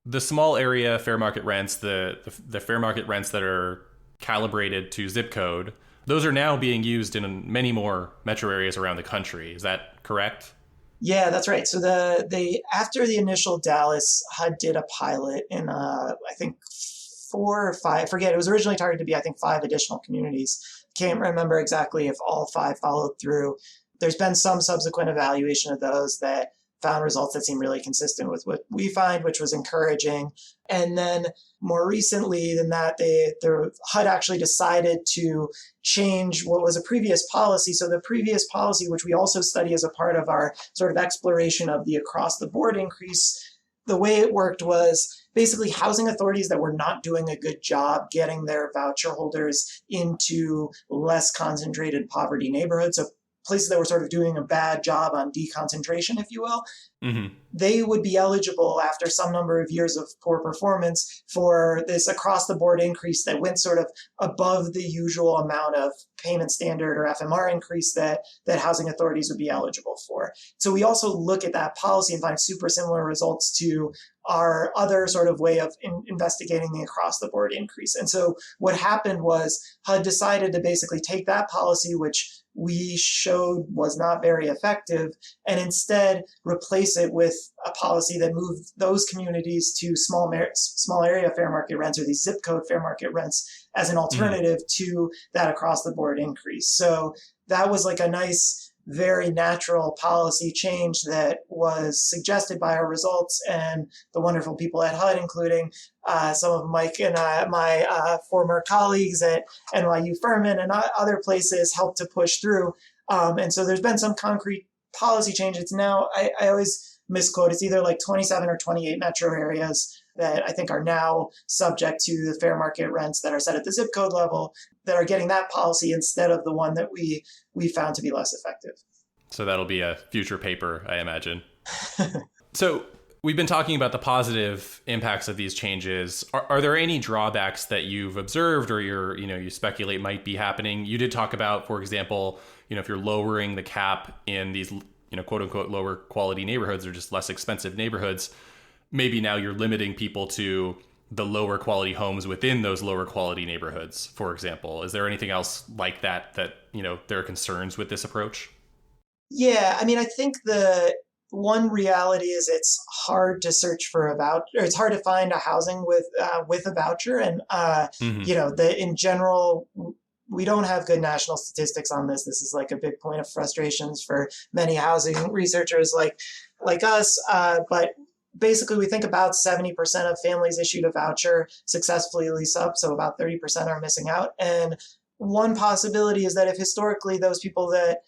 The small area fair market rents, the fair market rents that are calibrated to zip code, those are now being used in many more metro areas around the country. Is that correct? Yeah, that's right. So after the initial Dallas, HUD did a pilot in I think 4 or 5, forget, it was originally targeted to be, I think, 5 additional communities. Can't remember exactly if all 5 followed through. There's been some subsequent evaluation of those that found results that seem really consistent with what we find, which was encouraging. And then more recently than that, the HUD actually decided to change what was a previous policy. So the previous policy, which we also study as a part of our sort of exploration of the across the board increase, the way it worked was basically housing authorities that were not doing a good job getting their voucher holders into less concentrated poverty neighborhoods. So places that were sort of doing a bad job on deconcentration, if you will, they would be eligible after some number of years of poor performance for this across the board increase that went sort of above the usual amount of payment standard or FMR increase that housing authorities would be eligible for. So we also look at that policy and find super similar results to our other sort of way of investigating the across the board increase. And so what happened was HUD decided to basically take that policy, which we showed was not very effective, and instead replace it with a policy that moved those communities to small area fair market rents, or these zip code fair market rents, as an alternative to that across the board increase. So that was like a nice, very natural policy change that was suggested by our results and the wonderful people at HUD, including some of Mike and my former colleagues at NYU Furman and other places, helped to push through. And so there's been some concrete policy change. It's now, I always misquote, it's either like 27 or 28 metro areas that I think are now subject to the fair market rents that are set at the zip code level that are getting that policy instead of the one that we found to be less effective. So that'll be a future paper, I imagine. So we've been talking about the positive impacts of these changes. Are there any drawbacks that you've observed or you speculate might be happening? You did talk about, for example, if you're lowering the cap in these, quote unquote, lower quality neighborhoods or just less expensive neighborhoods, maybe now you're limiting people to the lower quality homes within those lower quality neighborhoods, for example. Is there anything else like that there are concerns with this approach? Yeah, I mean, I think the one reality is it's hard to search for a voucher. It's hard to find a housing with a voucher, and in general, we don't have good national statistics on this. This is like a big point of frustrations for many housing researchers like us. But basically, we think about 70% of families issued a voucher successfully lease up, so about 30% are missing out. And one possibility is that if historically those people that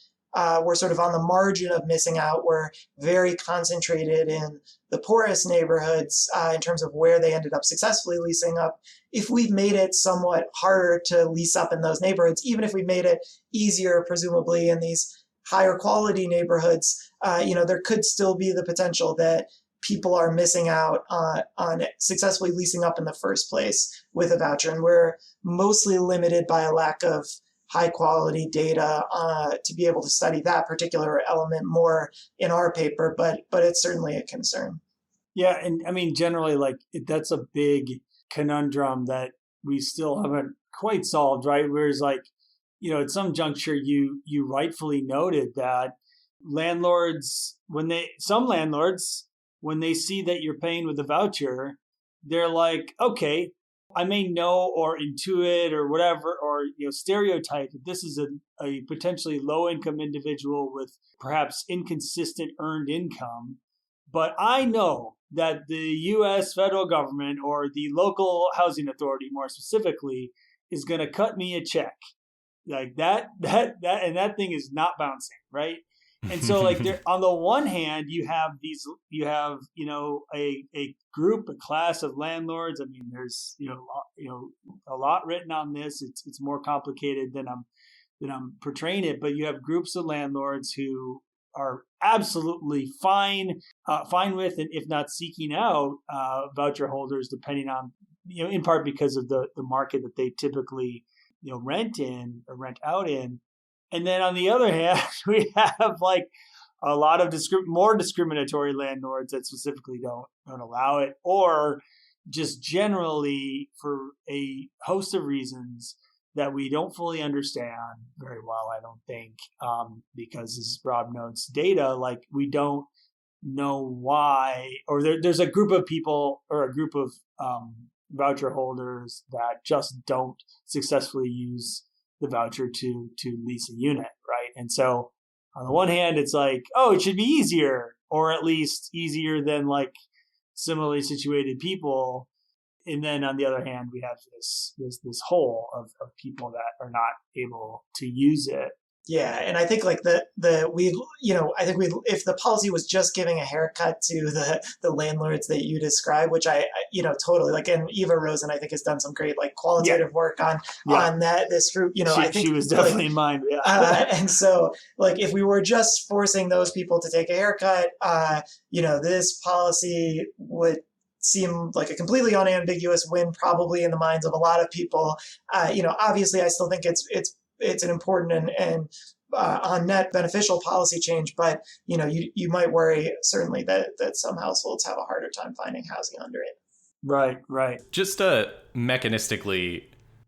were sort of on the margin of missing out were very concentrated in the poorest neighborhoods in terms of where they ended up successfully leasing up, if we've made it somewhat harder to lease up in those neighborhoods, even if we made it easier, presumably, in these higher quality neighborhoods, there could still be the potential that people are missing out on successfully leasing up in the first place with a voucher. And we're mostly limited by a lack of high quality data to be able to study that particular element more in our paper, but it's certainly a concern. Yeah, and I mean, generally, that's a big conundrum that we still haven't quite solved, right? Whereas, at some juncture, you rightfully noted that landlords, when they see that you're paying with a voucher, they're like, okay, I may know or intuit or whatever, or stereotype that this is a potentially low-income individual with perhaps inconsistent earned income, but I know that the U.S. federal government or the local housing authority, more specifically, is going to cut me a check like that, and that thing is not bouncing, right? And so, on the one hand, you have a group, a class of landlords. I mean, there's a lot written on this. It's more complicated than I'm portraying it. But you have groups of landlords who are absolutely fine with, and if not seeking out voucher holders, depending on in part because of the market that they typically rent in or rent out in. And then on the other hand, we have a lot of more discriminatory landlords that specifically don't allow it, or just generally for a host of reasons that we don't fully understand very well, I don't think, because as Rob notes, data, we don't know why, or there's a group of people or a group of voucher holders that just don't successfully use the voucher to lease a unit, right? And so on the one hand, it's like, oh, it should be easier, or at least easier than like similarly situated people. And then on the other hand, we have this hole of people that are not able to use it. Yeah, and I think like I think if the policy was just giving a haircut to the landlords that you describe, which I totally like, and Eva Rosen I think has done some great like qualitative work on this group. I think she was definitely in mind. Yeah, and so like if we were just forcing those people to take a haircut, this policy would seem like a completely unambiguous win, probably in the minds of a lot of people. Obviously, I still think it's an important and on net beneficial policy change, but you might worry certainly that some households have a harder time finding housing under it. Right. Just mechanistically,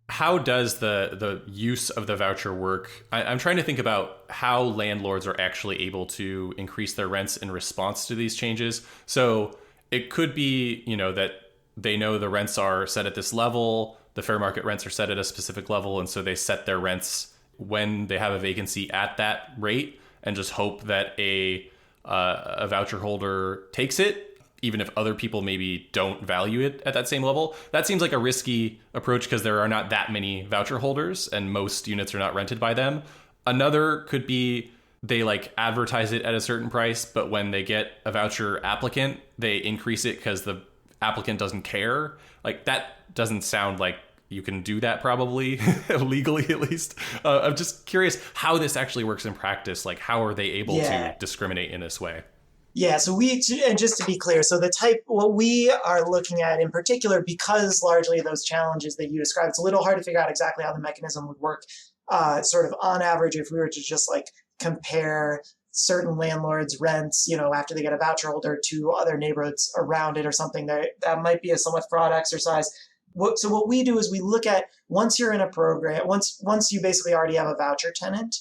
how does the use of the voucher work? I'm trying to think about how landlords are actually able to increase their rents in response to these changes. So it could be, that they know the rents are set at this level, the fair market rents are set at a specific level, and so they set their rents when they have a vacancy at that rate and just hope that a voucher holder takes it, even if other people maybe don't value it at that same level. That seems like a risky approach because there are not that many voucher holders and most units are not rented by them. Another could be they like advertise it at a certain price, but when they get a voucher applicant, they increase it because the applicant doesn't care. Like that doesn't sound like you can do that probably legally at least. I'm just curious how this actually works in practice. Like how are they able to discriminate in this way? Yeah, so and just to be clear, so what we are looking at in particular, because largely those challenges that you described, it's a little hard to figure out exactly how the mechanism would work sort of on average if we were to just like compare certain landlords' rents, after they get a voucher holder to other neighborhoods around it or something. That might be a somewhat fraud exercise. So what we do is we look at once you're in a program, once you basically already have a voucher tenant,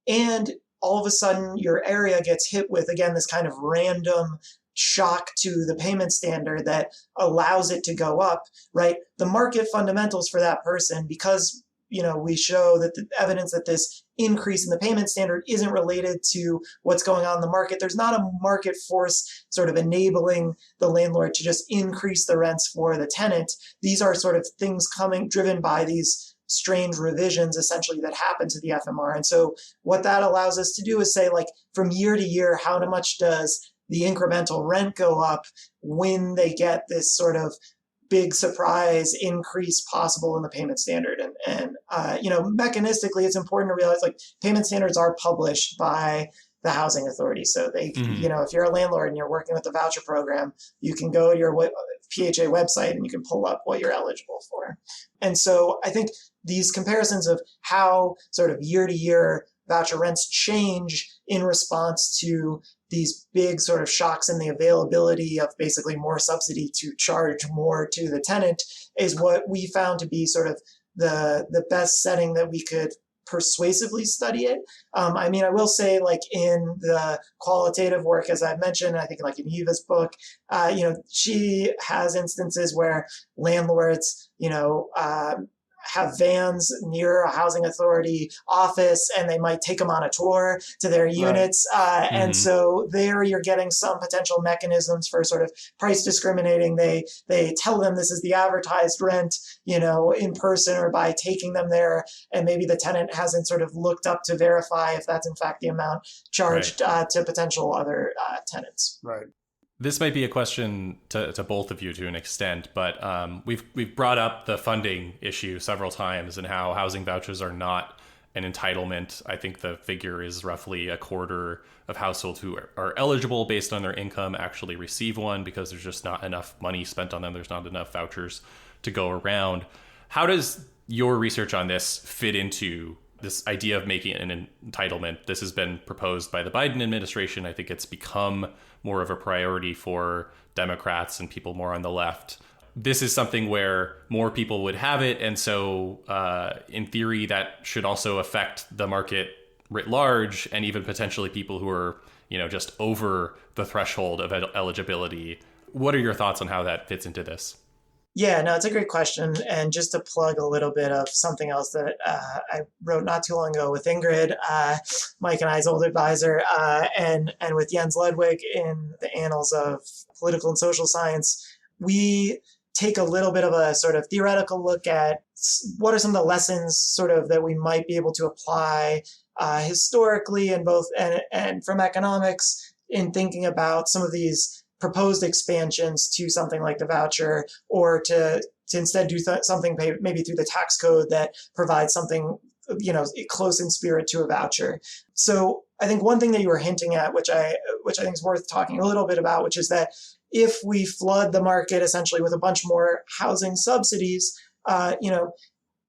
and all of a sudden your area gets hit with, again, this kind of random shock to the payment standard that allows it to go up, right? The market fundamentals for that person, because we show that the evidence that this increase in the payment standard isn't related to what's going on in the market. There's not a market force sort of enabling the landlord to just increase the rents for the tenant. These are sort of things driven by these strange revisions essentially that happen to the FMR. And so what that allows us to do is say, like, from year to year, how much does the incremental rent go up when they get this sort of big surprise increase possible in the payment standard. And mechanistically, it's important to realize like payment standards are published by the housing authority. So they, if you're a landlord and you're working with the voucher program, you can go to your PHA website and you can pull up what you're eligible for. And so I think these comparisons of how sort of year to year voucher rents change in response to these big sort of shocks in the availability of basically more subsidy to charge more to the tenant is what we found to be sort of the best setting that we could persuasively study it. I will say, like, in the qualitative work, as I mentioned, I think like in Eva's book, she has instances where landlords, have vans near a housing authority office and they might take them on a tour to their units. And so there you're getting some potential mechanisms for sort of price discriminating. They tell them this is the advertised rent, in person or by taking them there. And maybe the tenant hasn't sort of looked up to verify if that's in fact the amount charged to potential other tenants. Right. This might be a question to both of you to an extent, but we've brought up the funding issue several times and how housing vouchers are not an entitlement. I think the figure is roughly a quarter of households who are eligible based on their income actually receive one because there's just not enough money spent on them. There's not enough vouchers to go around. How does your research on this fit into this idea of making it an entitlement? This has been proposed by the Biden administration. I think it's become more of a priority for Democrats and people more on the left. This is something where more people would have it. And so in theory, that should also affect the market writ large and even potentially people who are, just over the threshold of eligibility. What are your thoughts on how that fits into this? Yeah, no, it's a great question. And just to plug a little bit of something else that I wrote not too long ago with Ingrid, Mike and I's old advisor, and with Jens Ludwig in the Annals of Political and Social Science, we take a little bit of a sort of theoretical look at what are some of the lessons sort of that we might be able to apply historically and from economics in thinking about some of these proposed expansions to something like the voucher, or to instead do something maybe through the tax code that provides something, close in spirit to a voucher. So I think one thing that you were hinting at, which I think is worth talking a little bit about, which is that if we flood the market essentially with a bunch more housing subsidies,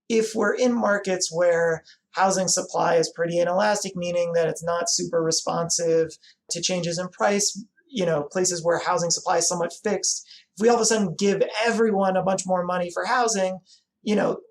if we're in markets where housing supply is pretty inelastic, meaning that it's not super responsive to changes in price, places where housing supply is somewhat fixed, if we all of a sudden give everyone a bunch more money for housing,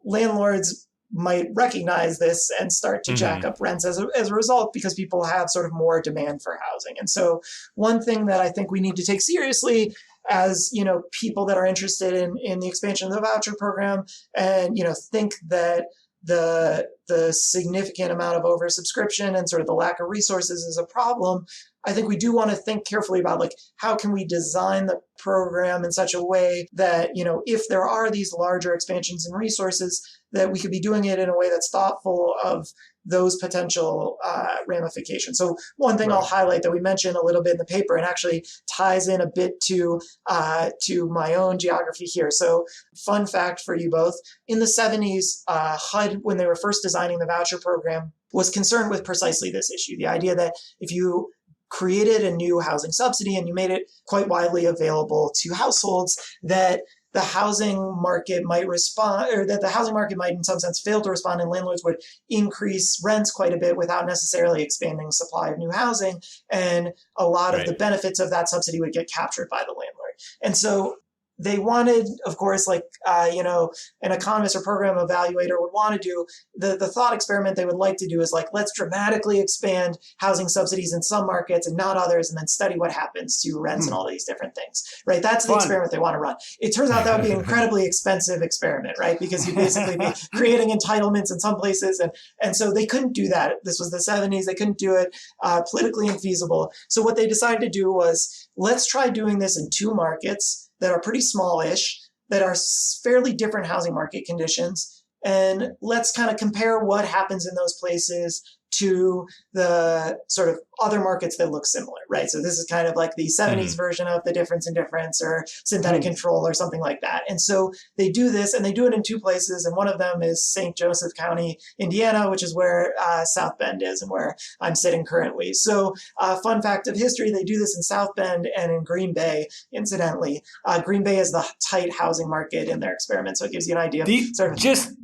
landlords might recognize this and start to jack up rents as a result, because people have sort of more demand for housing. And so one thing that I think we need to take seriously as, people that are interested in the expansion of the voucher program and, think that the significant amount of oversubscription and sort of the lack of resources is a problem, I think we do want to think carefully about how can we design the program in such a way that, if there are these larger expansions in resources, that we could be doing it in a way that's thoughtful of those potential ramifications. So one thing I'll highlight that we mentioned a little bit in the paper and actually ties in a bit to my own geography here. So fun fact for you both, in the 70s, HUD, when they were first designing the voucher program, was concerned with precisely this issue. The idea that if you created a new housing subsidy and you made it quite widely available to households, that the housing market might respond, or that the housing market might in some sense fail to respond, and landlords would increase rents quite a bit without necessarily expanding supply of new housing. And a lot of the benefits of that subsidy would get captured by the landlord. And so they wanted, of course, an economist or program evaluator would want to do, the thought experiment they would like to do is let's dramatically expand housing subsidies in some markets and not others, and then study what happens to rents and all these different things, right? That's the experiment they want to run. It turns out that would be an incredibly expensive experiment, right? Because you'd basically be creating entitlements in some places. And so they couldn't do that. This was the 70s. They couldn't do it, politically infeasible. So what they decided to do was, let's try doing this in two markets that are pretty smallish, that are fairly different housing market conditions. And let's kind of compare what happens in those places to the sort of other markets that look similar, right? So this is kind of like the 70s version of the difference in difference or synthetic control or something like that. And so they do this, and they do it in two places. And one of them is St. Joseph County, Indiana, which is where South Bend is and where I'm sitting currently. So fun fact of history, they do this in South Bend and in Green Bay, incidentally. Green Bay is the tight housing market in their experiment. So it gives you an idea of sort of...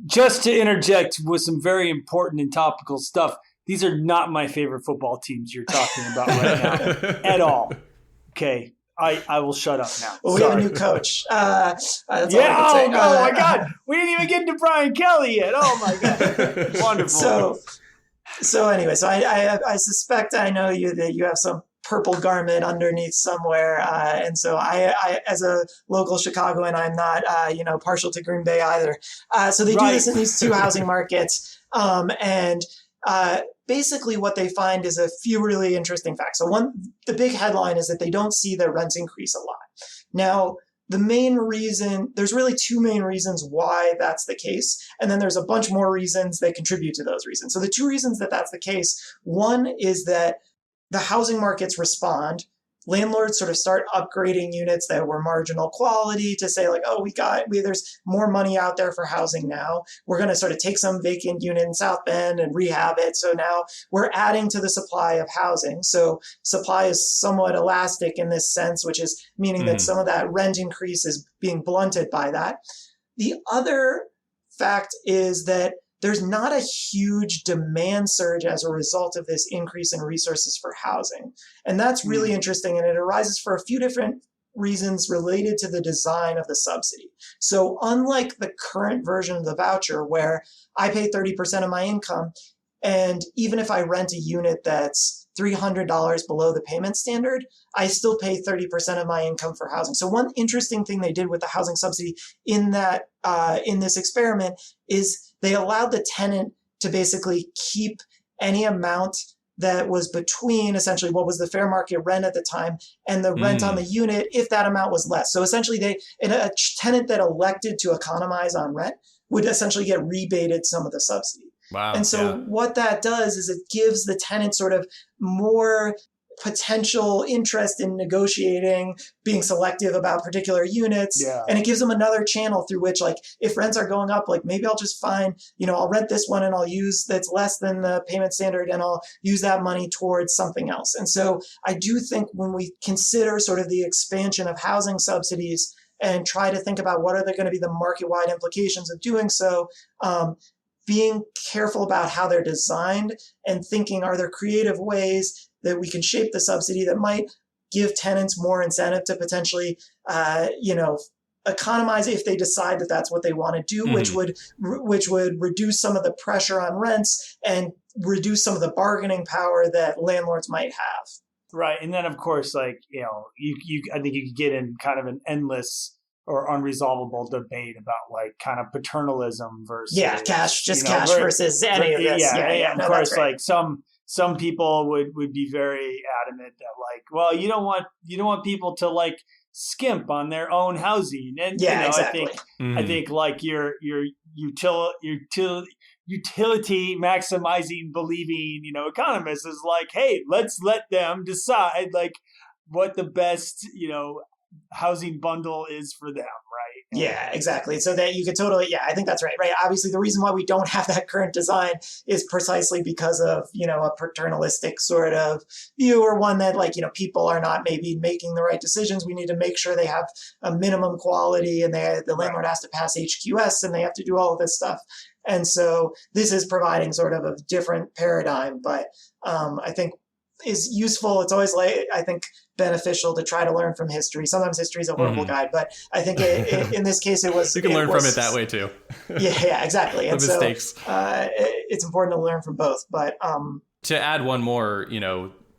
Just to interject with some very important and topical stuff, these are not my favorite football teams you're talking about right now at all. Okay, I will shut up now. Well, we have a new coach. That's all I can say. Oh my God, we didn't even get into Brian Kelly yet. Oh my God, wonderful. So anyway, I suspect I know that you have some purple garment underneath somewhere, and so I as a local Chicagoan, I'm not partial to Green Bay either. So they do this in these two housing markets, and basically what they find is a few really interesting facts. So the big headline is that they don't see their rents increase a lot. Now, the main reason, there's really two main reasons why that's the case. And then there's a bunch more reasons that contribute to those reasons. So the two reasons that that's the case, one is that the housing markets respond. Landlords sort of start upgrading units that were marginal quality to say there's more money out there for housing now. We're going to sort of take some vacant unit in South Bend and rehab it. So now we're adding to the supply of housing. So supply is somewhat elastic in this sense, which is meaning that some of that rent increase is being blunted by that. The other fact is that there's not a huge demand surge as a result of this increase in resources for housing. And that's really interesting. And it arises for a few different reasons related to the design of the subsidy. So unlike the current version of the voucher, where I pay 30% of my income, and even if I rent a unit that's $300 below the payment standard, I still pay 30% of my income for housing. So one interesting thing they did with the housing subsidy in that in this experiment is they allowed the tenant to basically keep any amount that was between essentially what was the fair market rent at the time and the rent on the unit if that amount was less. So essentially a tenant that elected to economize on rent would essentially get rebated some of the subsidy. Wow. And so what that does is it gives the tenant sort of more potential interest in negotiating, being selective about particular units. Yeah. And it gives them another channel through which, like, if rents are going up, like maybe I'll just find, I'll rent this one and I'll use that's less than the payment standard and I'll use that money towards something else. And so I do think when we consider sort of the expansion of housing subsidies and try to think about what are going to be the market-wide implications of doing so, being careful about how they're designed and thinking, are there creative ways that we can shape the subsidy that might give tenants more incentive to potentially, economize if they decide that that's what they want to do, which would reduce some of the pressure on rents and reduce some of the bargaining power that landlords might have. Right. And then, of course, like, I think you could get in kind of an endless or unresolvable debate about like kind of paternalism versus cash versus any of this. Of course, like some people would be very adamant that like, well, you don't want people to like skimp on their own housing, and exactly. I think like your utility maximizing believing economists is like, hey, let's let them decide like what the best housing bundle is for them, right? Yeah, exactly. So that you could totally, I think that's right. Obviously, the reason why we don't have that current design is precisely because of, a paternalistic sort of view, or one that like, people are not maybe making the right decisions. We need to make sure they have a minimum quality, and the landlord has to pass HQS, and they have to do all of this stuff. And so this is providing sort of a different paradigm, but I think is useful. It's always I think beneficial to try to learn from history. Sometimes history is a horrible guide, but I think in this case it was. You can learn from it that way too. Yeah, exactly. And mistakes. So it's important to learn from both. But to add one more,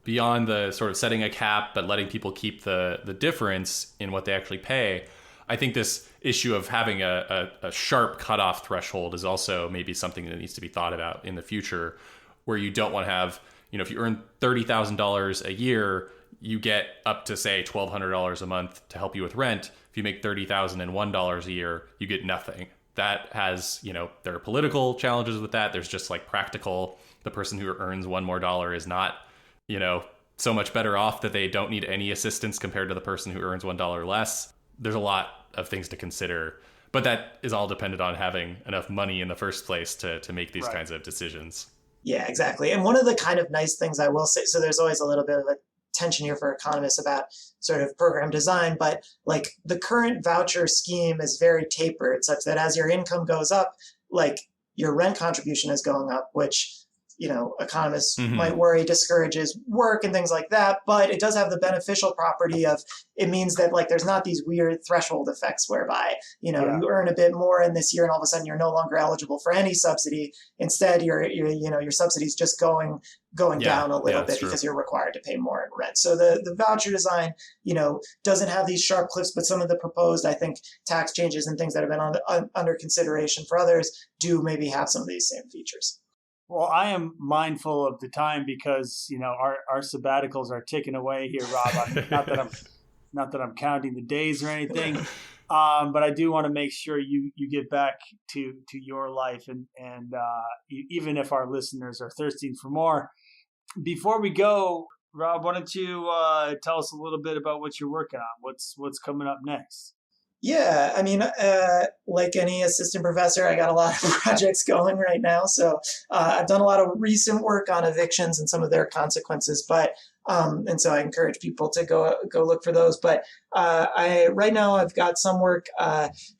beyond the sort of setting a cap but letting people keep the difference in what they actually pay, I think this issue of having a sharp cutoff threshold is also maybe something that needs to be thought about in the future, where you don't want to have, if you earn $30,000 a year, you get up to, say, $1,200 a month to help you with rent. If you make $30,001 a year, you get nothing. That has, there are political challenges with that. There's just like practical, the person who earns $1 more is not, so much better off that they don't need any assistance compared to the person who earns $1 less. There's a lot of things to consider, but that is all dependent on having enough money in the first place to make these kinds of decisions. Yeah, exactly. And one of the kind of nice things I will say, so there's always a little bit of a tension here for economists about sort of program design, but like the current voucher scheme is very tapered, such that as your income goes up, like your rent contribution is going up, which economists might worry discourages work and things like that. But it does have the beneficial property of, it means that like there's not these weird threshold effects whereby, you earn a bit more in this year and all of a sudden you're no longer eligible for any subsidy. Instead, your subsidy is just going down a little bit because you're required to pay more in rent. So the voucher design, doesn't have these sharp cliffs, but some of the proposed, I think, tax changes and things that have been under consideration for others do maybe have some of these same features. Well, I am mindful of the time because, our sabbaticals are ticking away here, Rob. Not that I'm counting the days or anything, but I do want to make sure you get back to your life, and even if our listeners are thirsting for more. Before we go, Rob, why don't you tell us a little bit about what you're working on? What's coming up next? Yeah, I mean, like any assistant professor, I got a lot of projects going right now. So I've done a lot of recent work on evictions and some of their consequences, but and so I encourage people to go look for those. But right now I've got some work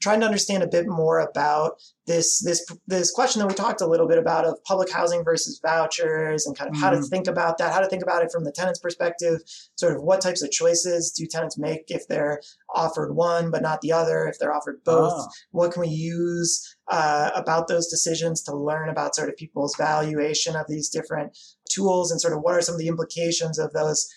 trying to understand a bit more about this question that we talked a little bit about of public housing versus vouchers, and kind of how to think about that, how to think about it from the tenant's perspective, sort of what types of choices do tenants make if they're offered one but not the other, if they're offered both, what can we use about those decisions to learn about sort of people's valuation of these different tools and sort of what are some of the implications of those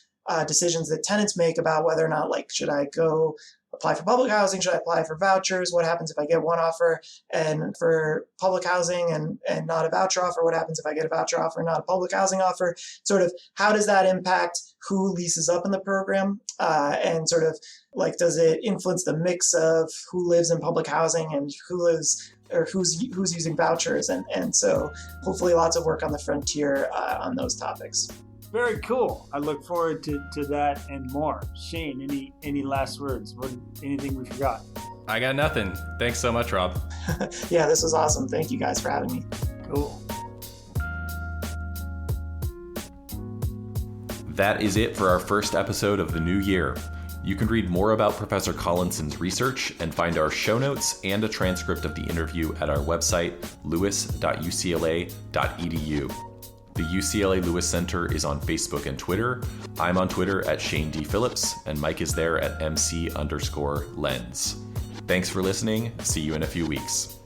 decisions that tenants make about whether or not, like, should I go apply for public housing? Should I apply for vouchers? What happens if I get one offer and for public housing and not a voucher offer? What happens if I get a voucher offer and not a public housing offer? Sort of how does that impact who leases up in the program? And sort of like, does it influence the mix of who lives in public housing and who's using vouchers? And so hopefully lots of work on the frontier on those topics. Very cool. I look forward to that and more. Shane, any last words? Anything we forgot? I got nothing. Thanks so much, Rob. Yeah, this was awesome. Thank you guys for having me. Cool. That is it for our first episode of the new year. You can read more about Professor Collinson's research and find our show notes and a transcript of the interview at our website, lewis.ucla.edu. The UCLA Lewis Center is on Facebook and Twitter. I'm on Twitter at Shane D. Phillips, and Mike is there at MC_lens. Thanks for listening. See you in a few weeks.